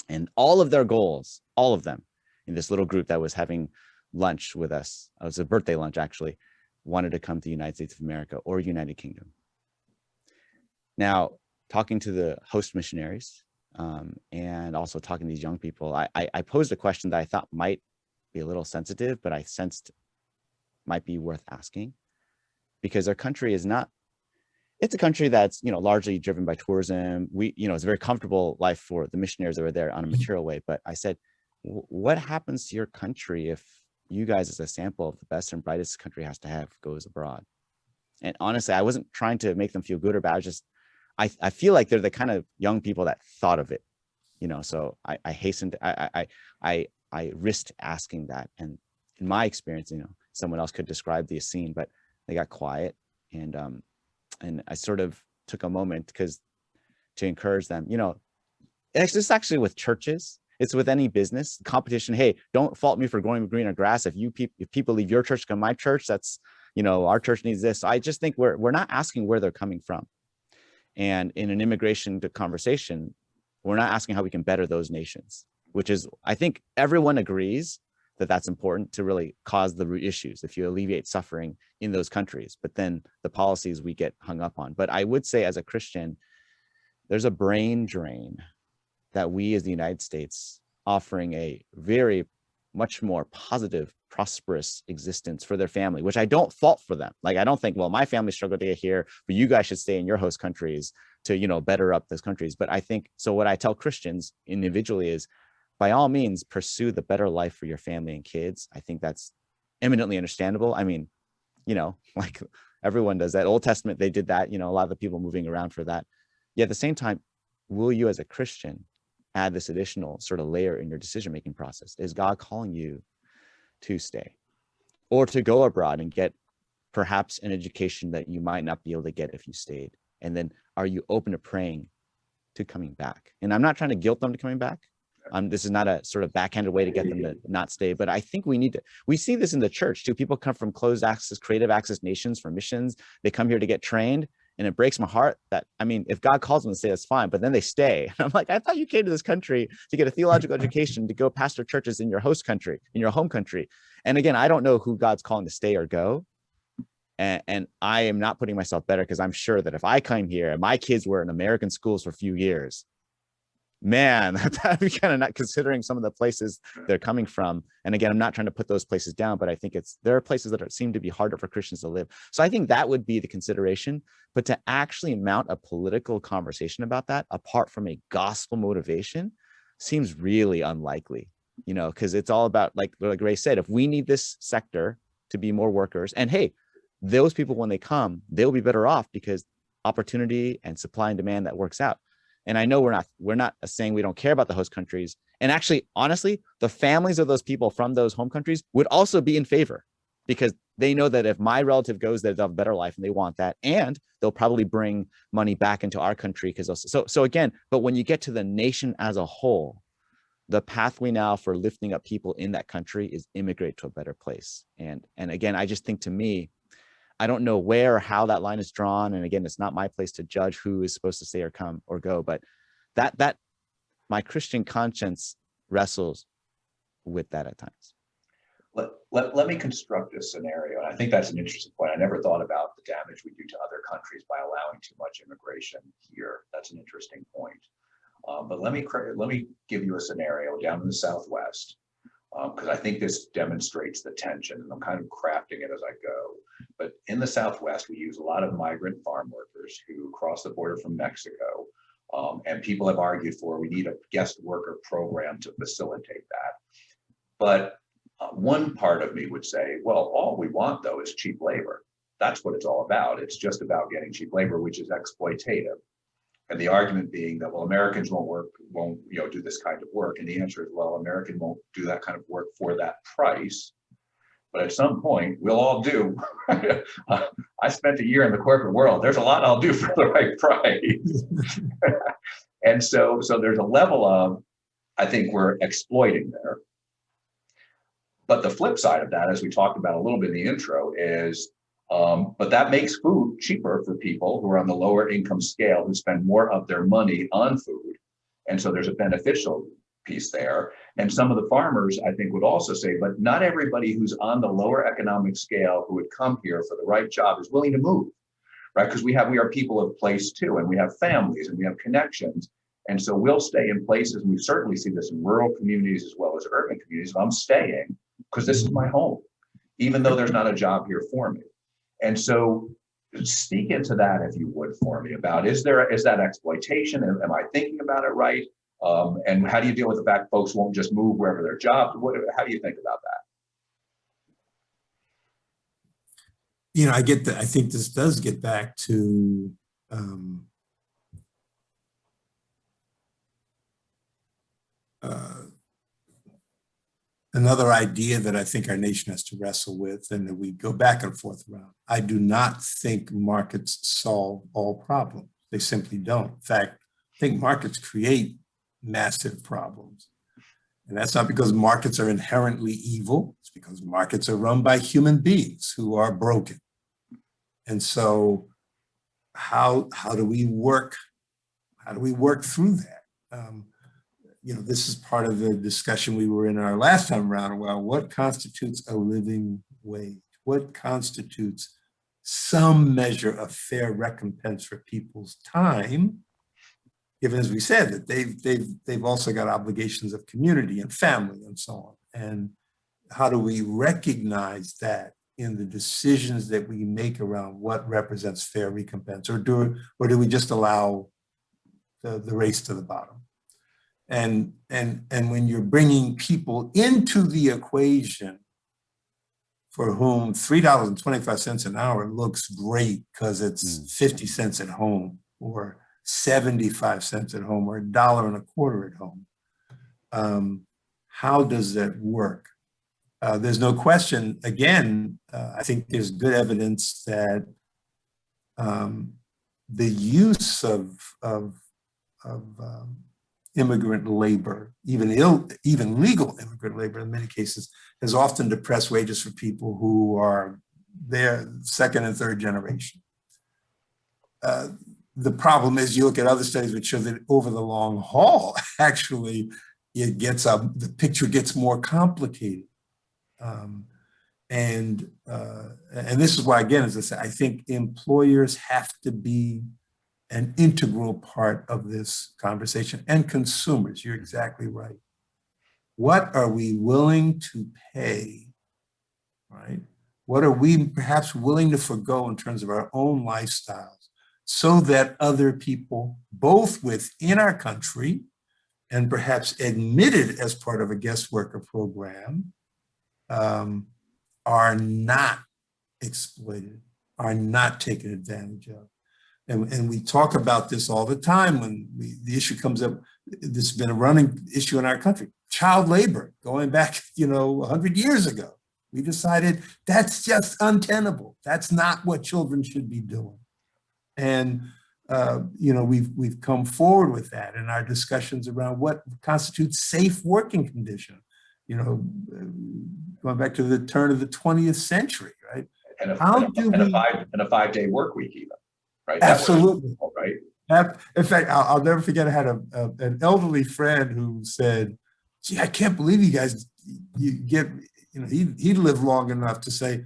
[SPEAKER 3] And all of their goals, all of them, in this little group that was having lunch with us, it was a birthday lunch actually, wanted to come to the United States of America or United Kingdom. Now, talking to the host missionaries and also talking to these young people, I posed a question that I thought might be a little sensitive, but I sensed might be worth asking, because our country is not, it's a country that's, largely driven by tourism. It's a very comfortable life for the missionaries that are there on a material way. But I said, what happens to your country if you guys, as a sample of the best and brightest country has to have, goes abroad? And honestly, I wasn't trying to make them feel good or bad. I feel like they're the kind of young people that thought of it, so I hastened, I risked asking that. And in my experience, someone else could describe the scene, but they got quiet. And I sort of took a moment to encourage them, it's actually with churches, it's with any business competition. Hey, don't fault me for growing greener grass. If people leave your church to come to my church, that's, our church needs this. So I just think we're not asking where they're coming from. And in an immigration conversation, we're not asking how we can better those nations, which is, I think everyone agrees that that's important to really cause the root issues if you alleviate suffering in those countries. But then the policies we get hung up on. But I would say, as a Christian, there's a brain drain that we as the United States, offering a very much more positive, prosperous existence for their family, which I don't fault for them. Like, I don't think, well, my family struggled to get here, but you guys should stay in your host countries to, better up those countries. But I think, so what I tell Christians individually is, by all means, pursue the better life for your family and kids. I think that's eminently understandable. I mean, like everyone does that. Old Testament, they did that, a lot of the people moving around for that. Yet at the same time, will you as a Christian add this additional sort of layer in your decision-making process? Is God calling you to stay or to go abroad and get perhaps an education that you might not be able to get if you stayed? And then are you open to praying to coming back? And I'm not trying to guilt them to coming back. This is not a sort of backhanded way to get them to not stay, but I think we see this in the church too. People come from closed access, creative access nations for missions. They come here to get trained. And it breaks my heart that, if God calls them to stay, that's fine, but then they stay. And I'm like, I thought you came to this country to get a theological education, to go pastor churches in your host country, in your home country. And again, I don't know who God's calling to stay or go. And I am not putting myself better, because I'm sure that if I came here and my kids were in American schools for a few years, man, that'd be kind of not, considering some of the places they're coming from. And again, I'm not trying to put those places down, but I think there are places that seem to be harder for Christians to live. So I think that would be the consideration. But to actually mount a political conversation about that, apart from a gospel motivation, seems really unlikely, because it's all about, like Ray said, if we need this sector to be more workers, and hey, those people, when they come, they'll be better off because opportunity and supply and demand, that works out. And I know we're not saying we don't care about the host countries. And actually, honestly, the families of those people from those home countries would also be in favor, because they know that if my relative goes there, they'll have a better life, and they want that. And they'll probably bring money back into our country. So again, but when you get to the nation as a whole, the pathway now for lifting up people in that country is immigrate to a better place. And again, I just think, to me, I don't know where or how that line is drawn. And again, it's not my place to judge who is supposed to stay or come or go, but that my Christian conscience wrestles with that at times.
[SPEAKER 2] Let me construct a scenario. And I think that's an interesting point. I never thought about the damage we do to other countries by allowing too much immigration here. That's an interesting point. But let me give you a scenario down in the Southwest, because I think this demonstrates the tension, and I'm kind of crafting it as I go. But in the Southwest, we use a lot of migrant farm workers who cross the border from Mexico. And people have argued for, we need a guest worker program to facilitate that. But one part of me would say, well, all we want, though, is cheap labor. That's what it's all about. It's just about getting cheap labor, which is exploitative. And the argument being that, well, Americans won't do this kind of work. And the answer is, well, Americans won't do that kind of work for that price. But at some point, we'll all do. I spent a year in the corporate world. There's a lot I'll do for the right price. And so there's a level of, I think we're exploiting there. But the flip side of that, as we talked about a little bit in the intro, is but that makes food cheaper for people who are on the lower income scale, who spend more of their money on food. And so there's a beneficial piece there. And some of the farmers, I think, would also say, but not everybody who's on the lower economic scale who would come here for the right job is willing to move, right? Because we are people of place too, and we have families and we have connections. And so we'll stay in places, and we certainly see this in rural communities as well as urban communities. I'm staying because this is my home, even though there's not a job here for me. And so Speak into that, if you would, for me about, is that exploitation? Am I thinking about it right? And how do you deal with the fact folks won't just move wherever their job? How do you think about that?
[SPEAKER 4] I get that. I think this does get back to another idea that I think our nation has to wrestle with, and that we go back and forth around. I do not think markets solve all problems. They simply don't. In fact, I think markets create massive problems. And that's not because markets are inherently evil. It's because markets are run by human beings who are broken. And so how do we work through that? This is part of the discussion we were in our last time around. Well, what constitutes a living wage? What constitutes some measure of fair recompense for people's time? Given, as we said, that they've also got obligations of community and family and so on. And how do we recognize that in the decisions that we make around what represents fair recompense, or do we just allow the race to the bottom? And when you're bringing people into the equation for whom $3.25 an hour looks great because it's 50 cents at home, or 75 cents at home, or $1.25 at home, how does that work? There's no question, again, I think there's good evidence that the use of immigrant labor, even legal immigrant labor in many cases, has often depressed wages for people who are their second and third generation. The problem is, you look at other studies which show that over the long haul, actually, the picture gets more complicated. And this is why, again, as I said, I think employers have to be an integral part of this conversation, and consumers. You're exactly right. What are we willing to pay, right? What are we perhaps willing to forego in terms of our own lifestyles, so that other people, both within our country and perhaps admitted as part of a guest worker program, are not exploited, are not taken advantage of? And we talk about this all the time when the issue comes up. This has been a running issue in our country. Child labor, going back, 100 years ago. We decided that's just untenable. That's not what children should be doing. And we've come forward with that in our discussions around what constitutes safe working conditions. Going back to the turn of the 20th century, right?
[SPEAKER 2] And a 5-day work week, even. Right?
[SPEAKER 4] Absolutely.
[SPEAKER 2] Right.
[SPEAKER 4] In fact, I'll never forget, I had an elderly friend who said, gee, I can't believe you guys, he lived long enough to say,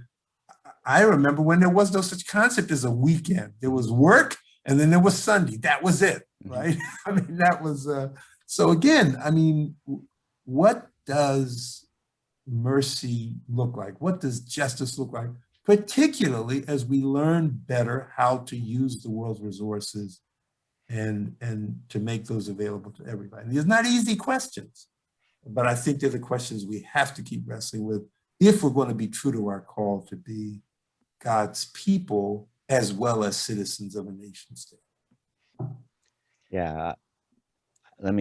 [SPEAKER 4] I remember when there was no such concept as a weekend. There was work, and then there was Sunday. That was it, right? I mean, that was, so again, what does mercy look like? What does justice look like? Particularly as we learn better how to use the world's resources and to make those available to everybody. These are not easy questions, but I think they're the questions we have to keep wrestling with if we're going to be true to our call to be God's people as well as citizens of a nation state.
[SPEAKER 3] Yeah, that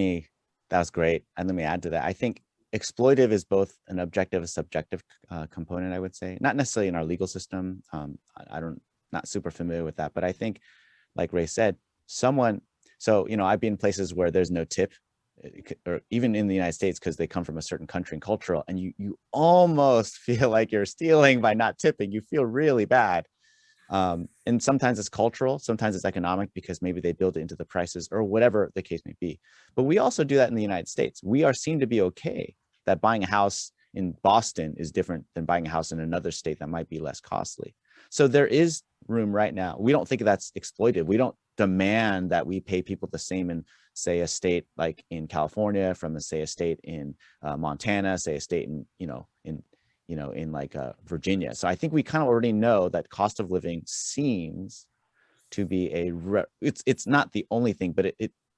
[SPEAKER 3] was great. And let me add to that. I think exploitive is both an objective and subjective component, I would say. Not necessarily in our legal system. Not super familiar with that, but I think, like Ray said, I've been in places where there's no tip, or even in the United States, because they come from a certain country and cultural, and you almost feel like you're stealing by not tipping. You feel really bad. And sometimes it's cultural, sometimes it's economic, because maybe they build it into the prices or whatever the case may be. But we also do that in the United States. We are seen to be okay that buying a house in Boston is different than buying a house in another state that might be less costly. So there is room right now. We don't think that's exploitive. We don't demand that we pay people the same in, say, a state like in California from, say, a state in Montana, say a state in in like Virginia. So I think we kind of already know that cost of living seems to be it's not the only thing, but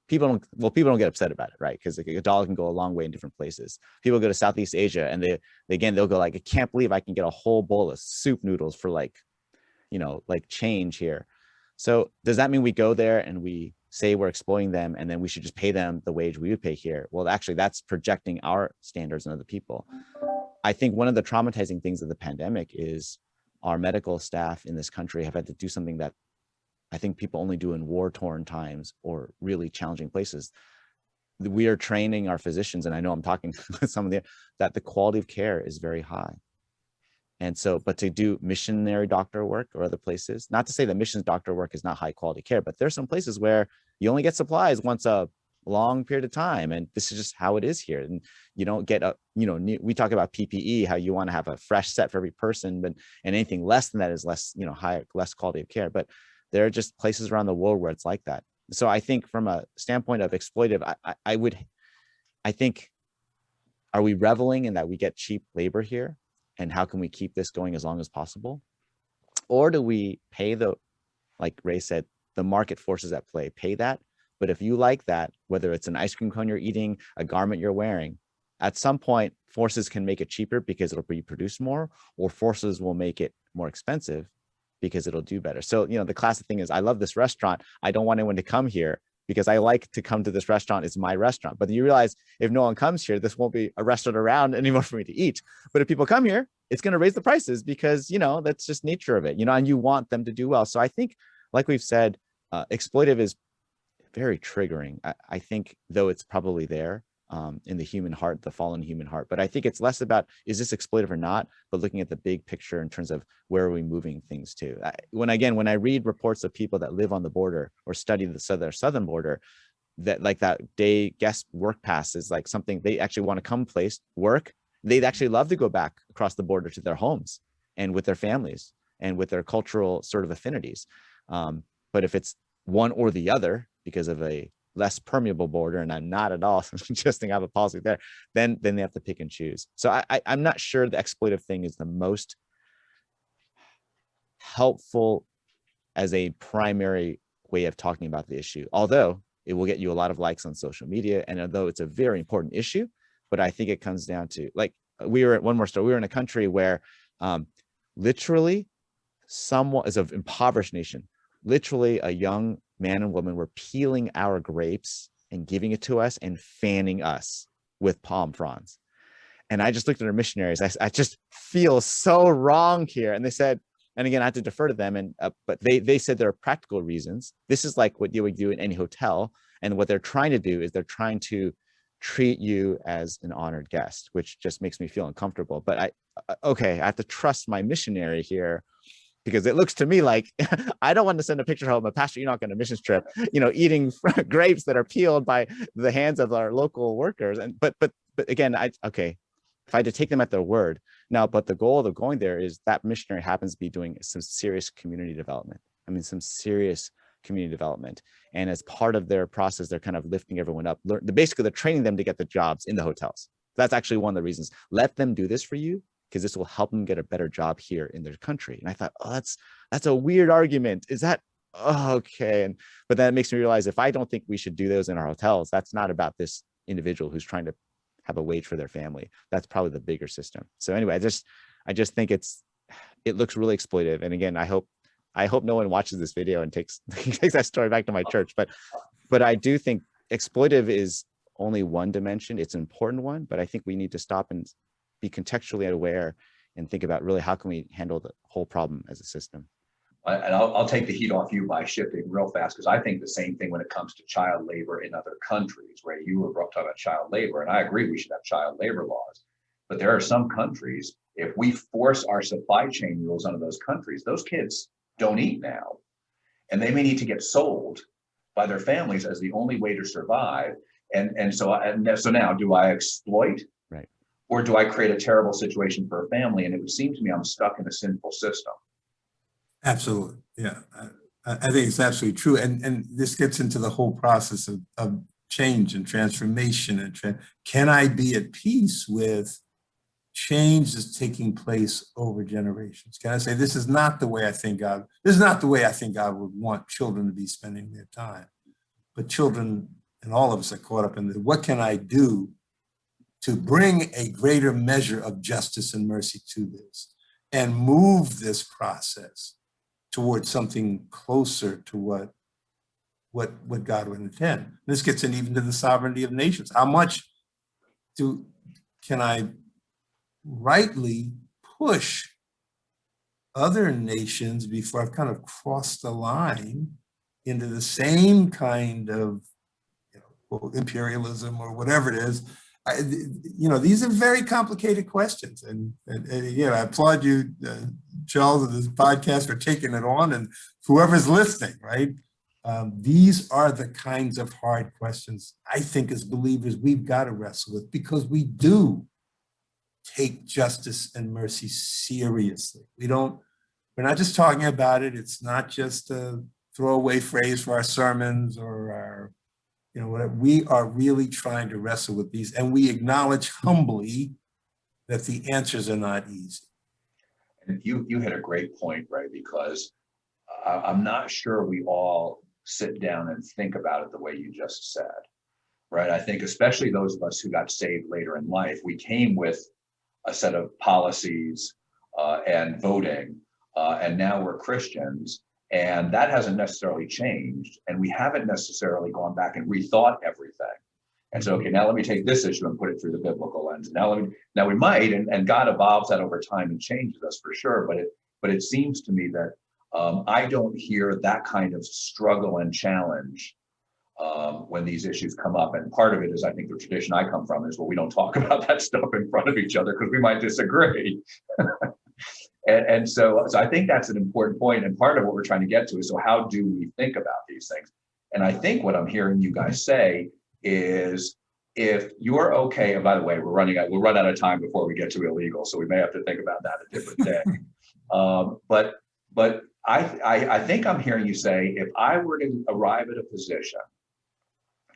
[SPEAKER 3] people don't get upset about it, right? Because a dollar can go a long way in different places. People go to Southeast Asia and they'll go like, I can't believe I can get a whole bowl of soup noodles for like change here. So does that mean we go there and we say we're exploiting them and then we should just pay them the wage we would pay here? Well, actually, that's projecting our standards on other people. I think one of the traumatizing things of the pandemic is our medical staff in this country have had to do something that I think people only do in war-torn times or really challenging places. We are training our physicians, and I know I'm talking with some of that the quality of care is very high. And so, but to do missionary doctor work or other places, not to say that missions doctor work is not high quality care, but there's some places where you only get supplies once a long period of time. And this is just how it is here. And you don't get we talk about PPE, how you want to have a fresh set for every person, and anything less than that is less, less quality of care. But there are just places around the world where it's like that. So I think from a standpoint of exploitive, I think, are we reveling in that we get cheap labor here? And how can we keep this going as long as possible? Or do we pay like Ray said, the market forces at play, pay that. But if you like that, whether it's an ice cream cone you're eating, a garment you're wearing, at some point, forces can make it cheaper because it'll be produced more, or forces will make it more expensive because it'll do better. So, the classic thing is, I love this restaurant. I don't want anyone to come here because I like to come to this restaurant. It's my restaurant. But you realize if no one comes here, this won't be a restaurant around anymore for me to eat. But if people come here, it's going to raise the prices because, that's just nature of it, and you want them to do well. So I think, like we've said, exploitive is very triggering. I think, though, it's probably there in the human heart, the fallen human heart. But I think it's less about, is this exploitive or not, but looking at the big picture in terms of where are we moving things to. When I read reports of people that live on the border or study the southern border, that like that day guest work pass is like something they actually want to come work. They'd actually love to go back across the border to their homes and with their families and with their cultural sort of affinities. But if it's one or the other because of a less permeable border, and I'm not at all suggesting I have a policy there, then they have to pick and choose. So I'm not sure the exploitive thing is the most helpful as a primary way of talking about the issue, although it will get you a lot of likes on social media. And although it's a very important issue, but I think it comes down to, like, we were in a country where literally someone is an impoverished nation. Literally a young man and woman were peeling our grapes and giving it to us and fanning us with palm fronds. And I just looked at our missionaries. I just feel so wrong here. And they said, and again, I had to defer to them. But they said there are practical reasons. This is like what you would do in any hotel. And what they're trying to do is they're trying to treat you as an honored guest, which just makes me feel uncomfortable. But I have to trust my missionary here, because it looks to me like I don't want to send a picture home of Pastor Enoch on a missions trip, eating grapes that are peeled by the hands of our local workers. But again, if I had to take them at their word now, but the goal of going there is that missionary happens to be doing some serious community development. And as part of their process, they're kind of lifting everyone up. Basically, they're training them to get the jobs in the hotels. That's actually one of the reasons. Let them do this for you, because this will help them get a better job here in their country. And I thought, that's a weird argument. Is that okay? But then it makes me realize, if I don't think we should do those in our hotels, that's not about this individual who's trying to have a wage for their family. That's probably the bigger system. So anyway, I just think it looks really exploitive. And again, I hope no one watches this video and takes that story back to my church. But I do think exploitive is only one dimension. It's an important one, but I think we need to stop and be contextually aware and think about really how can we handle the whole problem as a system.
[SPEAKER 2] And I'll take the heat off you by shifting real fast, because I think the same thing when it comes to child labor in other countries, where you were talking about child labor, and I agree we should have child labor laws. But there are some countries, if we force our supply chain rules onto those countries, those kids don't eat now. And they may need to get sold by their families as the only way to survive. So now, do I exploit?
[SPEAKER 3] Right.
[SPEAKER 2] Or do I create a terrible situation for a family? And it would seem to me I'm stuck in a sinful system.
[SPEAKER 4] Absolutely. Yeah. I think it's absolutely true. And this gets into the whole process of change and transformation. Can I be at peace with change is taking place over generations. Can I say this is not the way I think God, this is not the way I think God would want children to be spending their time. But children and all of us are caught up in the, what can I do to bring a greater measure of justice and mercy to this and move this process towards something closer to what God would intend. This gets in even to the sovereignty of nations. How much can I rightly push other nations before I've kind of crossed the line into the same kind of, imperialism or whatever it is? These are very complicated questions, and I applaud you, Charles, and this podcast for taking it on, and whoever's listening, right? These are the kinds of hard questions I think as believers we've got to wrestle with, because we do take justice and mercy seriously. We're not just talking about it. It's not just a throwaway phrase for our sermons or our, whatever. We are really trying to wrestle with these, and we acknowledge humbly that the answers are not easy.
[SPEAKER 2] And you hit a great point, right? Because I'm not sure we all sit down and think about it the way you just said, right? I think especially those of us who got saved later in life, we came with a set of policies and voting, and now we're Christians, and that hasn't necessarily changed, and we haven't necessarily gone back and rethought everything. And so, okay, now let me take this issue and put it through the biblical lens. Now we might, and God evolves that over time and changes us for sure, but it seems to me that I don't hear that kind of struggle and challenge when these issues come up. And part of it is, I think the tradition I come from is, well, we don't talk about that stuff in front of each other because we might disagree. and so I think that's an important point. And part of what we're trying to get to is, so how do we think about these things? And I think what I'm hearing you guys say is, if you're okay, and by the way, we'll run out of time before we get to illegal, so we may have to think about that a different day. But I think I'm hearing you say, if I were to arrive at a position,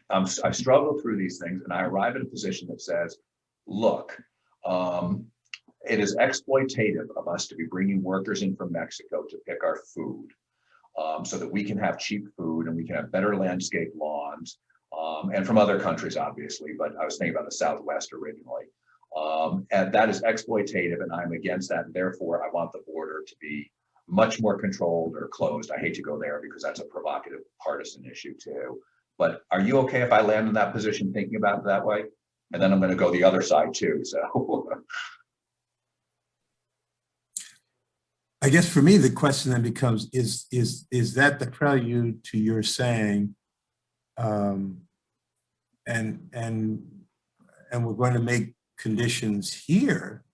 [SPEAKER 2] I've struggled through these things, and I arrive at a position that says, look, it is exploitative of us to be bringing workers in from Mexico to pick our food, so that we can have cheap food and we can have better landscape lawns, and from other countries, obviously, but I was thinking about the Southwest originally. And that is exploitative, and I'm against that. And therefore, I want the border to be much more controlled or closed. I hate to go there because that's a provocative partisan issue too. But are you okay if I land in that position thinking about it that way? And then I'm going to go the other side too. So
[SPEAKER 4] I guess for me, the question then becomes, is that the prelude to your saying, and we're going to make conditions here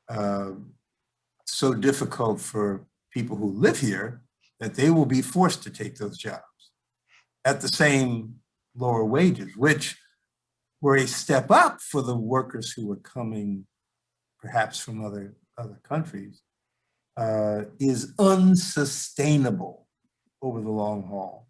[SPEAKER 4] so difficult for people who live here that they will be forced to take those jobs at the same lower wages, which were a step up for the workers who were coming perhaps from other countries, is unsustainable over the long haul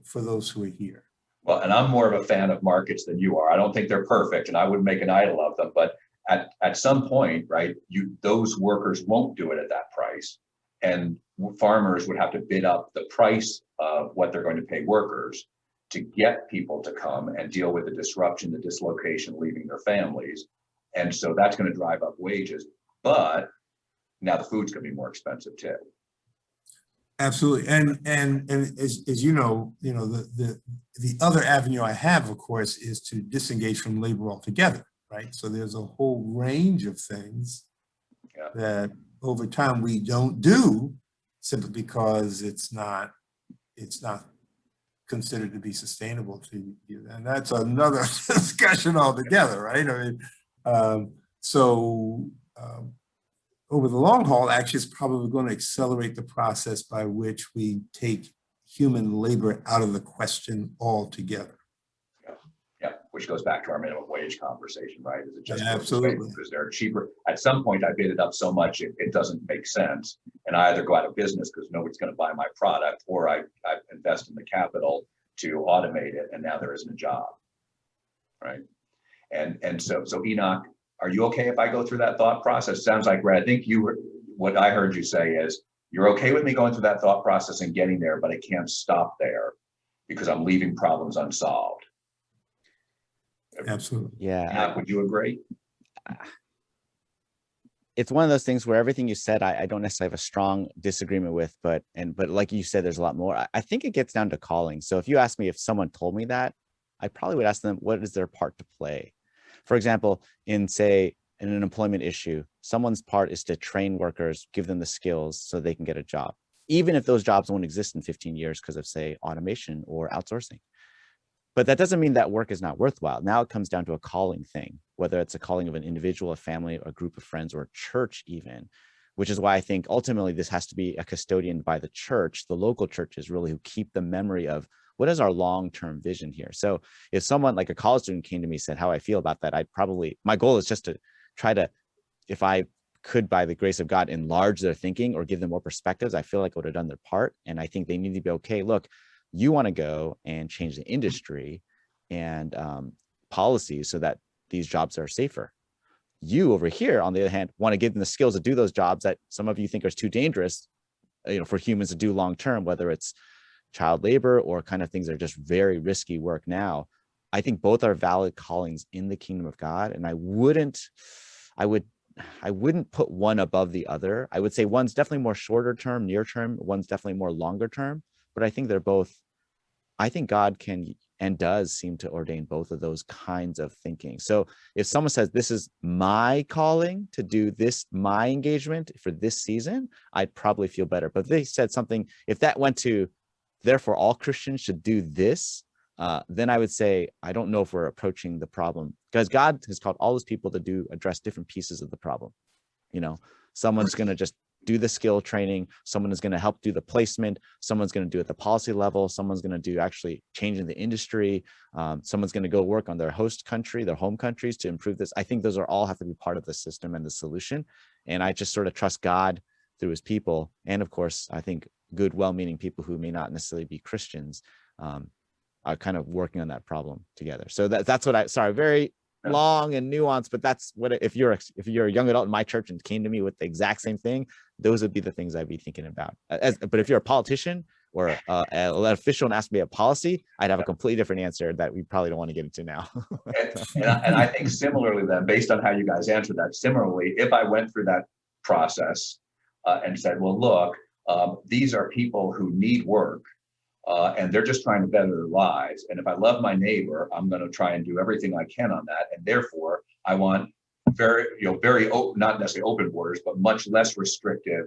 [SPEAKER 4] for those who are here.
[SPEAKER 2] Well, and I'm more of a fan of markets than you are. I don't think they're perfect, and I wouldn't make an idol of them, but at some point, right, those workers won't do it at that price, and farmers would have to bid up the price of what they're going to pay workers to get people to come and deal with the disruption, the dislocation, leaving their families. And so that's going to drive up wages, but now the food's going to be more expensive too.
[SPEAKER 4] Absolutely, and as you know, the other avenue I have, of course, is to disengage from labor altogether, right? So there's a whole range of things that over time we don't do simply because it's not considered to be sustainable to you, and that's another discussion altogether, right? I mean, over the long haul, actually, it's probably going to accelerate the process by which we take human labor out of the question altogether.
[SPEAKER 2] Yeah, which goes back to our minimum wage conversation, right? Is it just
[SPEAKER 4] absolutely
[SPEAKER 2] because they're cheaper? At some point, I bid it up so much it doesn't make sense, and I either go out of business because nobody's going to buy my product, or I invest in the capital to automate it, and now there isn't a job, right? And so Enoch, Are you okay if I go through that thought process? Sounds like, Red, I think what I heard you say is, you're okay with me going through that thought process and getting there, but I can't stop there because I'm leaving problems unsolved.
[SPEAKER 4] Absolutely.
[SPEAKER 3] Yeah.
[SPEAKER 2] Would you agree?
[SPEAKER 3] It's one of those things where everything you said, I don't necessarily have a strong disagreement with, but like you said, there's a lot more. I think it gets down to calling. So if you ask me if someone told me that, I probably would ask them, what is their part to play? For example, in an employment issue, someone's part is to train workers, give them the skills so they can get a job, even if those jobs won't exist in 15 years because of, say, automation or outsourcing. But that doesn't mean that work is not worthwhile. Now it comes down to a calling thing, whether it's a calling of an individual, a family, or a group of friends, or a church even, which is why I think ultimately this has to be a custodian by the church, the local churches really, who keep the memory of what is our long-term vision here. So if someone like a college student came to me and said how I feel about that, my goal is just to try to, if I could, by the grace of God, enlarge their thinking or give them more perspectives, I feel like I would have done their part. And I think they need to be okay. Look, you want to go and change the industry and policies so that these jobs are safer. You over here, on the other hand, want to give them the skills to do those jobs that some of you think are too dangerous, for humans to do long term, whether it's child labor or kind of things that are just very risky work now. I think both are valid callings in the kingdom of God, and I wouldn't put one above the other. I would say one's definitely more shorter term, near term, one's definitely more longer term, but I think they're both, I think God can and does seem to ordain both of those kinds of thinking. So if someone says, this is my calling to do this, my engagement for this season, I'd probably feel better. But if they said something, if that went to, therefore all Christians should do this, then I would say, I don't know if we're approaching the problem, because God has called all his people to address different pieces of the problem. Someone's going to just do the skill training. Someone is going to help do the placement. Someone's going to do it at the policy level. Someone's going to do actually changing the industry. Someone's going to go work on their host country, their home countries, to improve this. I think those all have to be part of the system and the solution. And I just sort of trust God through his people. And of course, I think good, well-meaning people who may not necessarily be Christians are kind of working on that problem together. So that's what very long and nuanced, but that's what, if you're a young adult in my church and came to me with the exact same thing, those would be the things I'd be thinking about. But if you're a politician or an official and asked me a policy, I'd have a completely different answer that we probably don't want to get into now.
[SPEAKER 2] and I think similarly then, based on how you guys answered that, similarly, if I went through that process and said, well, look, these are people who need work, and they're just trying to better their lives. And if I love my neighbor, I'm going to try and do everything I can on that. And therefore, I want very open, not necessarily open borders, but much less restrictive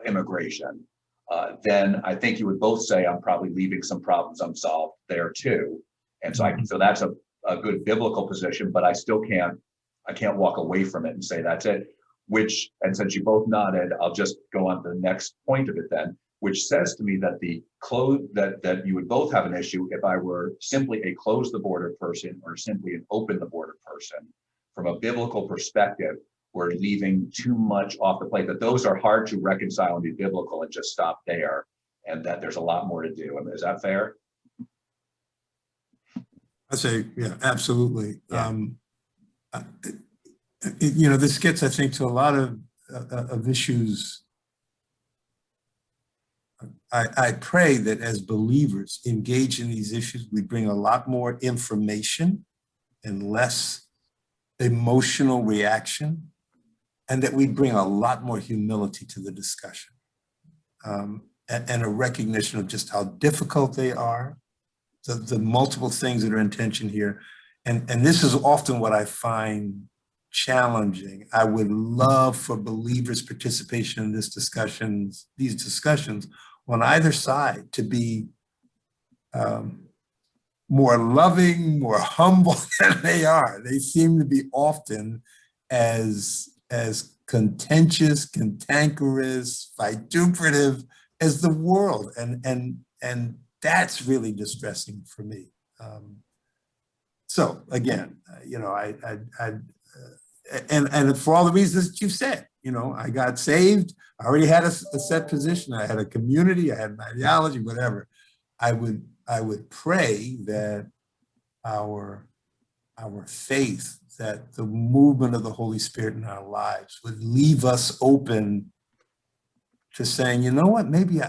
[SPEAKER 2] immigration. Then I think you would both say I'm probably leaving some problems unsolved there too. And so so that's a good biblical position, but I still can't walk away from it and say that's it. And since you both nodded, I'll just go on to the next point of it then, which says to me that that you would both have an issue if I were simply a close the border person or simply an open the border person. From a biblical perspective, we're leaving too much off the plate, that those are hard to reconcile and be biblical and just stop there, and that there's a lot more to do. I mean, is that fair?
[SPEAKER 4] I say, yeah, absolutely.
[SPEAKER 3] Yeah.
[SPEAKER 4] This gets, I think, to a lot of issues. I pray that as believers engage in these issues, we bring a lot more information and less emotional reaction, and that we bring a lot more humility to the discussion, and a recognition of just how difficult they are, the multiple things that are in tension here. And this is often what I find challenging. I would love for believers' participation in these discussions on either side to be more loving, more humble than they are. They seem to be often as contentious, cantankerous, vituperative as the world, and that's really distressing for me. So again, and for all the reasons that you've said, I got saved. I already had a set position. I had a community. I had an ideology, whatever. I would pray that our our faith, that the movement of the Holy Spirit in our lives would leave us open to saying, you know what, maybe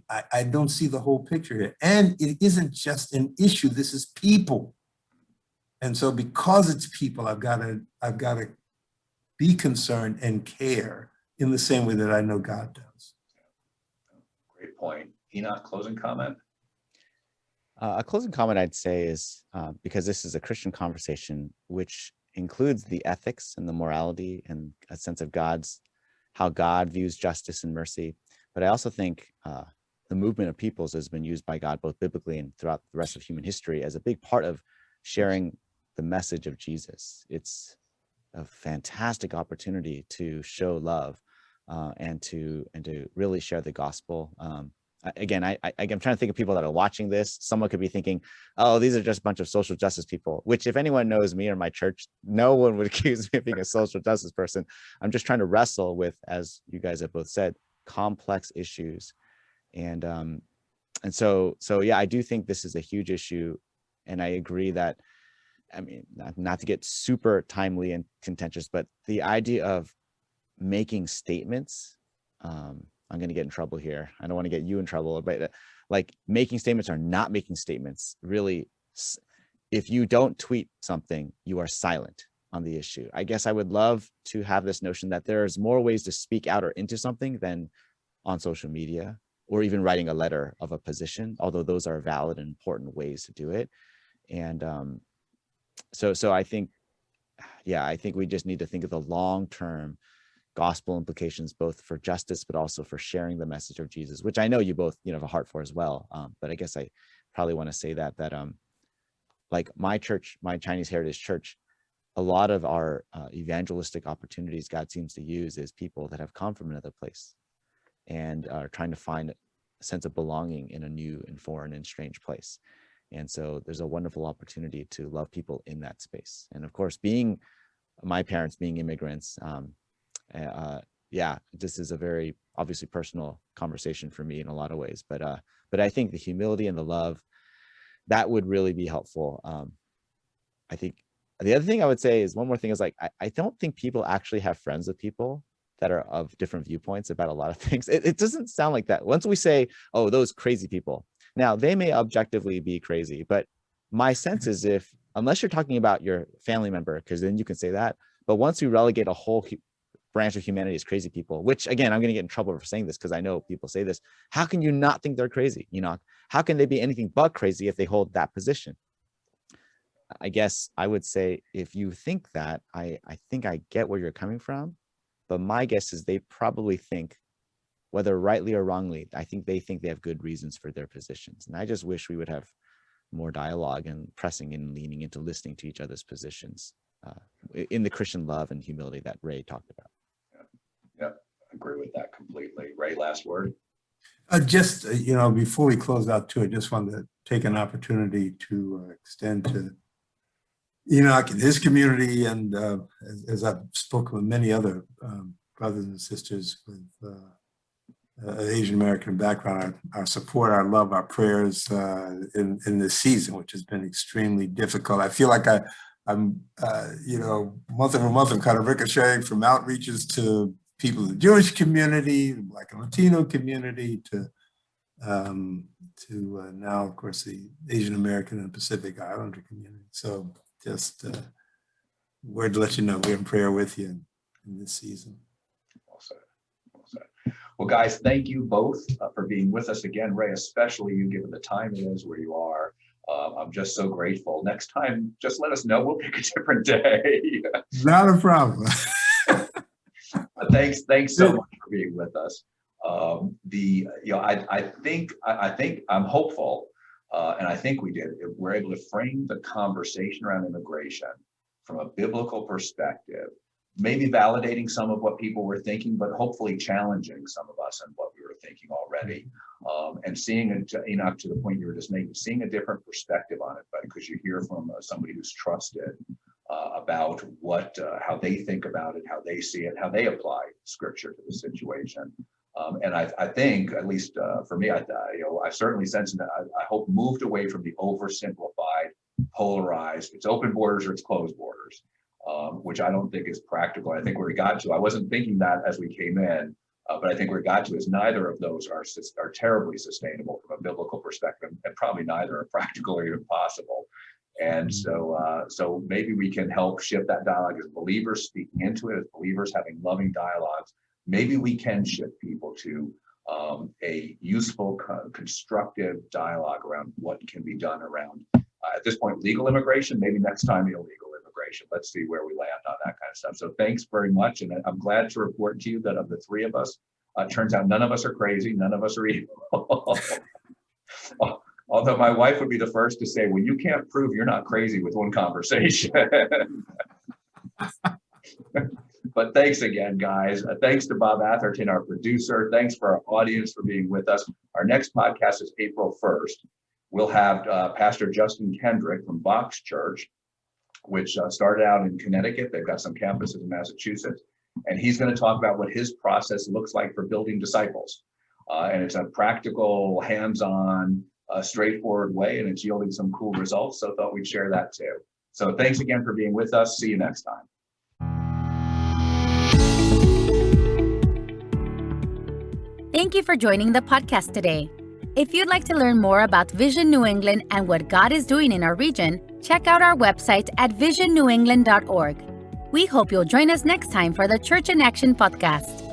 [SPEAKER 4] I don't see the whole picture here. And it isn't just an issue, this is people. And so because it's people, I've got to be concerned and care in the same way that I know God does.
[SPEAKER 2] Great point. Enoch, closing comment?
[SPEAKER 3] A closing comment I'd say is, because this is a Christian conversation, which includes the ethics and the morality and a sense of how God views justice and mercy. But I also think the movement of peoples has been used by God both biblically and throughout the rest of human history as a big part of sharing the message of Jesus. It's a fantastic opportunity to show love and to really share the gospel. Again, I'm trying to think of people that are watching this. Someone could be thinking, oh, these are just a bunch of social justice people, which if anyone knows me or my church, no one would accuse me of being a social justice person. I'm just trying to wrestle with, as you guys have both said, complex issues. And so yeah, I do think this is a huge issue. And I agree that, I mean, not to get super timely and contentious, but the idea of making statements, I'm going to get in trouble here. I don't want to get you in trouble, but like making statements or not making statements, really, if you don't tweet something, you are silent on the issue. I guess I would love to have this notion that there's more ways to speak out or into something than on social media or even writing a letter of a position, although those are valid and important ways to do it. And so I think, yeah, I think we just need to think of the long-term gospel implications, both for justice, but also for sharing the message of Jesus, which I know you both, have a heart for as well. But I guess I probably want to say that like my church, my Chinese Heritage Church, a lot of our evangelistic opportunities God seems to use is people that have come from another place and are trying to find a sense of belonging in a new and foreign and strange place. And so there's a wonderful opportunity to love people in that space. And of course, my parents being immigrants, yeah, this is a very obviously personal conversation for me in a lot of ways, but I think the humility and the love, that would really be helpful. I think the other thing I would say is, one more thing is, like, I don't think people actually have friends with people that are of different viewpoints about a lot of things. It doesn't sound like that. Once we say, oh, those crazy people, now they may objectively be crazy, but my sense is, unless you're talking about your family member, because then you can say that, but once we relegate a whole branch of humanity as crazy people, which again, I'm going to get in trouble for saying this because I know people say this, how can you not think they're crazy? How can they be anything but crazy if they hold that position? I guess I would say, if you think that, I think I get where you're coming from, but my guess is they probably think, whether rightly or wrongly, I think they have good reasons for their positions. And I just wish we would have more dialogue and pressing and leaning into listening to each other's positions in the Christian love and humility that Ray talked about.
[SPEAKER 2] Yeah, I agree with that completely. Ray, last word.
[SPEAKER 4] Just, before we close out too, I just wanted to take an opportunity to extend to Enoch and his community, and as I've spoken with many other brothers and sisters with Asian American background, our support, our love, our prayers in this season, which has been extremely difficult. I feel like I'm month over month, I'm kind of ricocheting from outreaches to people in the Jewish community, Black and Latino community, to now, of course, the Asian American and Pacific Islander community. So just word to let you know we're in prayer with you in this season.
[SPEAKER 2] Well said. Well said. Well, guys, thank you both for being with us again. Ray, especially you, given the time it is where you are. I'm just so grateful. Next time, just let us know. We'll pick a different day.
[SPEAKER 4] Not a problem.
[SPEAKER 2] Thanks so much for being with us. I think I'm hopeful, and I think we're able to frame the conversation around immigration from a biblical perspective, maybe validating some of what people were thinking, but hopefully challenging some of us and what we were thinking already, and seeing it, Enoch, to the point you were just making, seeing a different perspective on it, but because you hear from somebody who's trusted about how they think about it, how they see it, how they apply scripture to the situation. And I think, at least for me, I certainly sense that I hope moved away from the oversimplified polarized. It's open borders or it's closed borders, which I don't think is practical. I think where we got to, I wasn't thinking that as we came in, but I think where we got to is neither of those are terribly sustainable from a biblical perspective, and probably neither are practical or even possible. And so maybe we can help shift that dialogue as believers speaking into it, as believers having loving dialogues. Maybe we can shift people to a useful, constructive dialogue around what can be done around, at this point, legal immigration, maybe next time illegal immigration. Let's see where we land on that kind of stuff. So thanks very much. And I'm glad to report to you that of the three of us, turns out none of us are crazy, none of us are evil. Although my wife would be the first to say, well, you can't prove you're not crazy with one conversation. But thanks again, guys. Thanks to Bob Atherton, our producer. Thanks for our audience for being with us. Our next podcast is April 1st. We'll have Pastor Justin Kendrick from Box Church, which started out in Connecticut. They've got some campuses in Massachusetts. And he's going to talk about what his process looks like for building disciples. And it's a practical, hands-on, straightforward way, and it's yielding some cool results. So I thought we'd share that too. So thanks again for being with us. See you next time.
[SPEAKER 1] Thank you for joining the podcast today. If you'd like to learn more about Vision New England and what God is doing in our region, check out our website at visionnewengland.org. We hope you'll join us next time for the Church in Action podcast.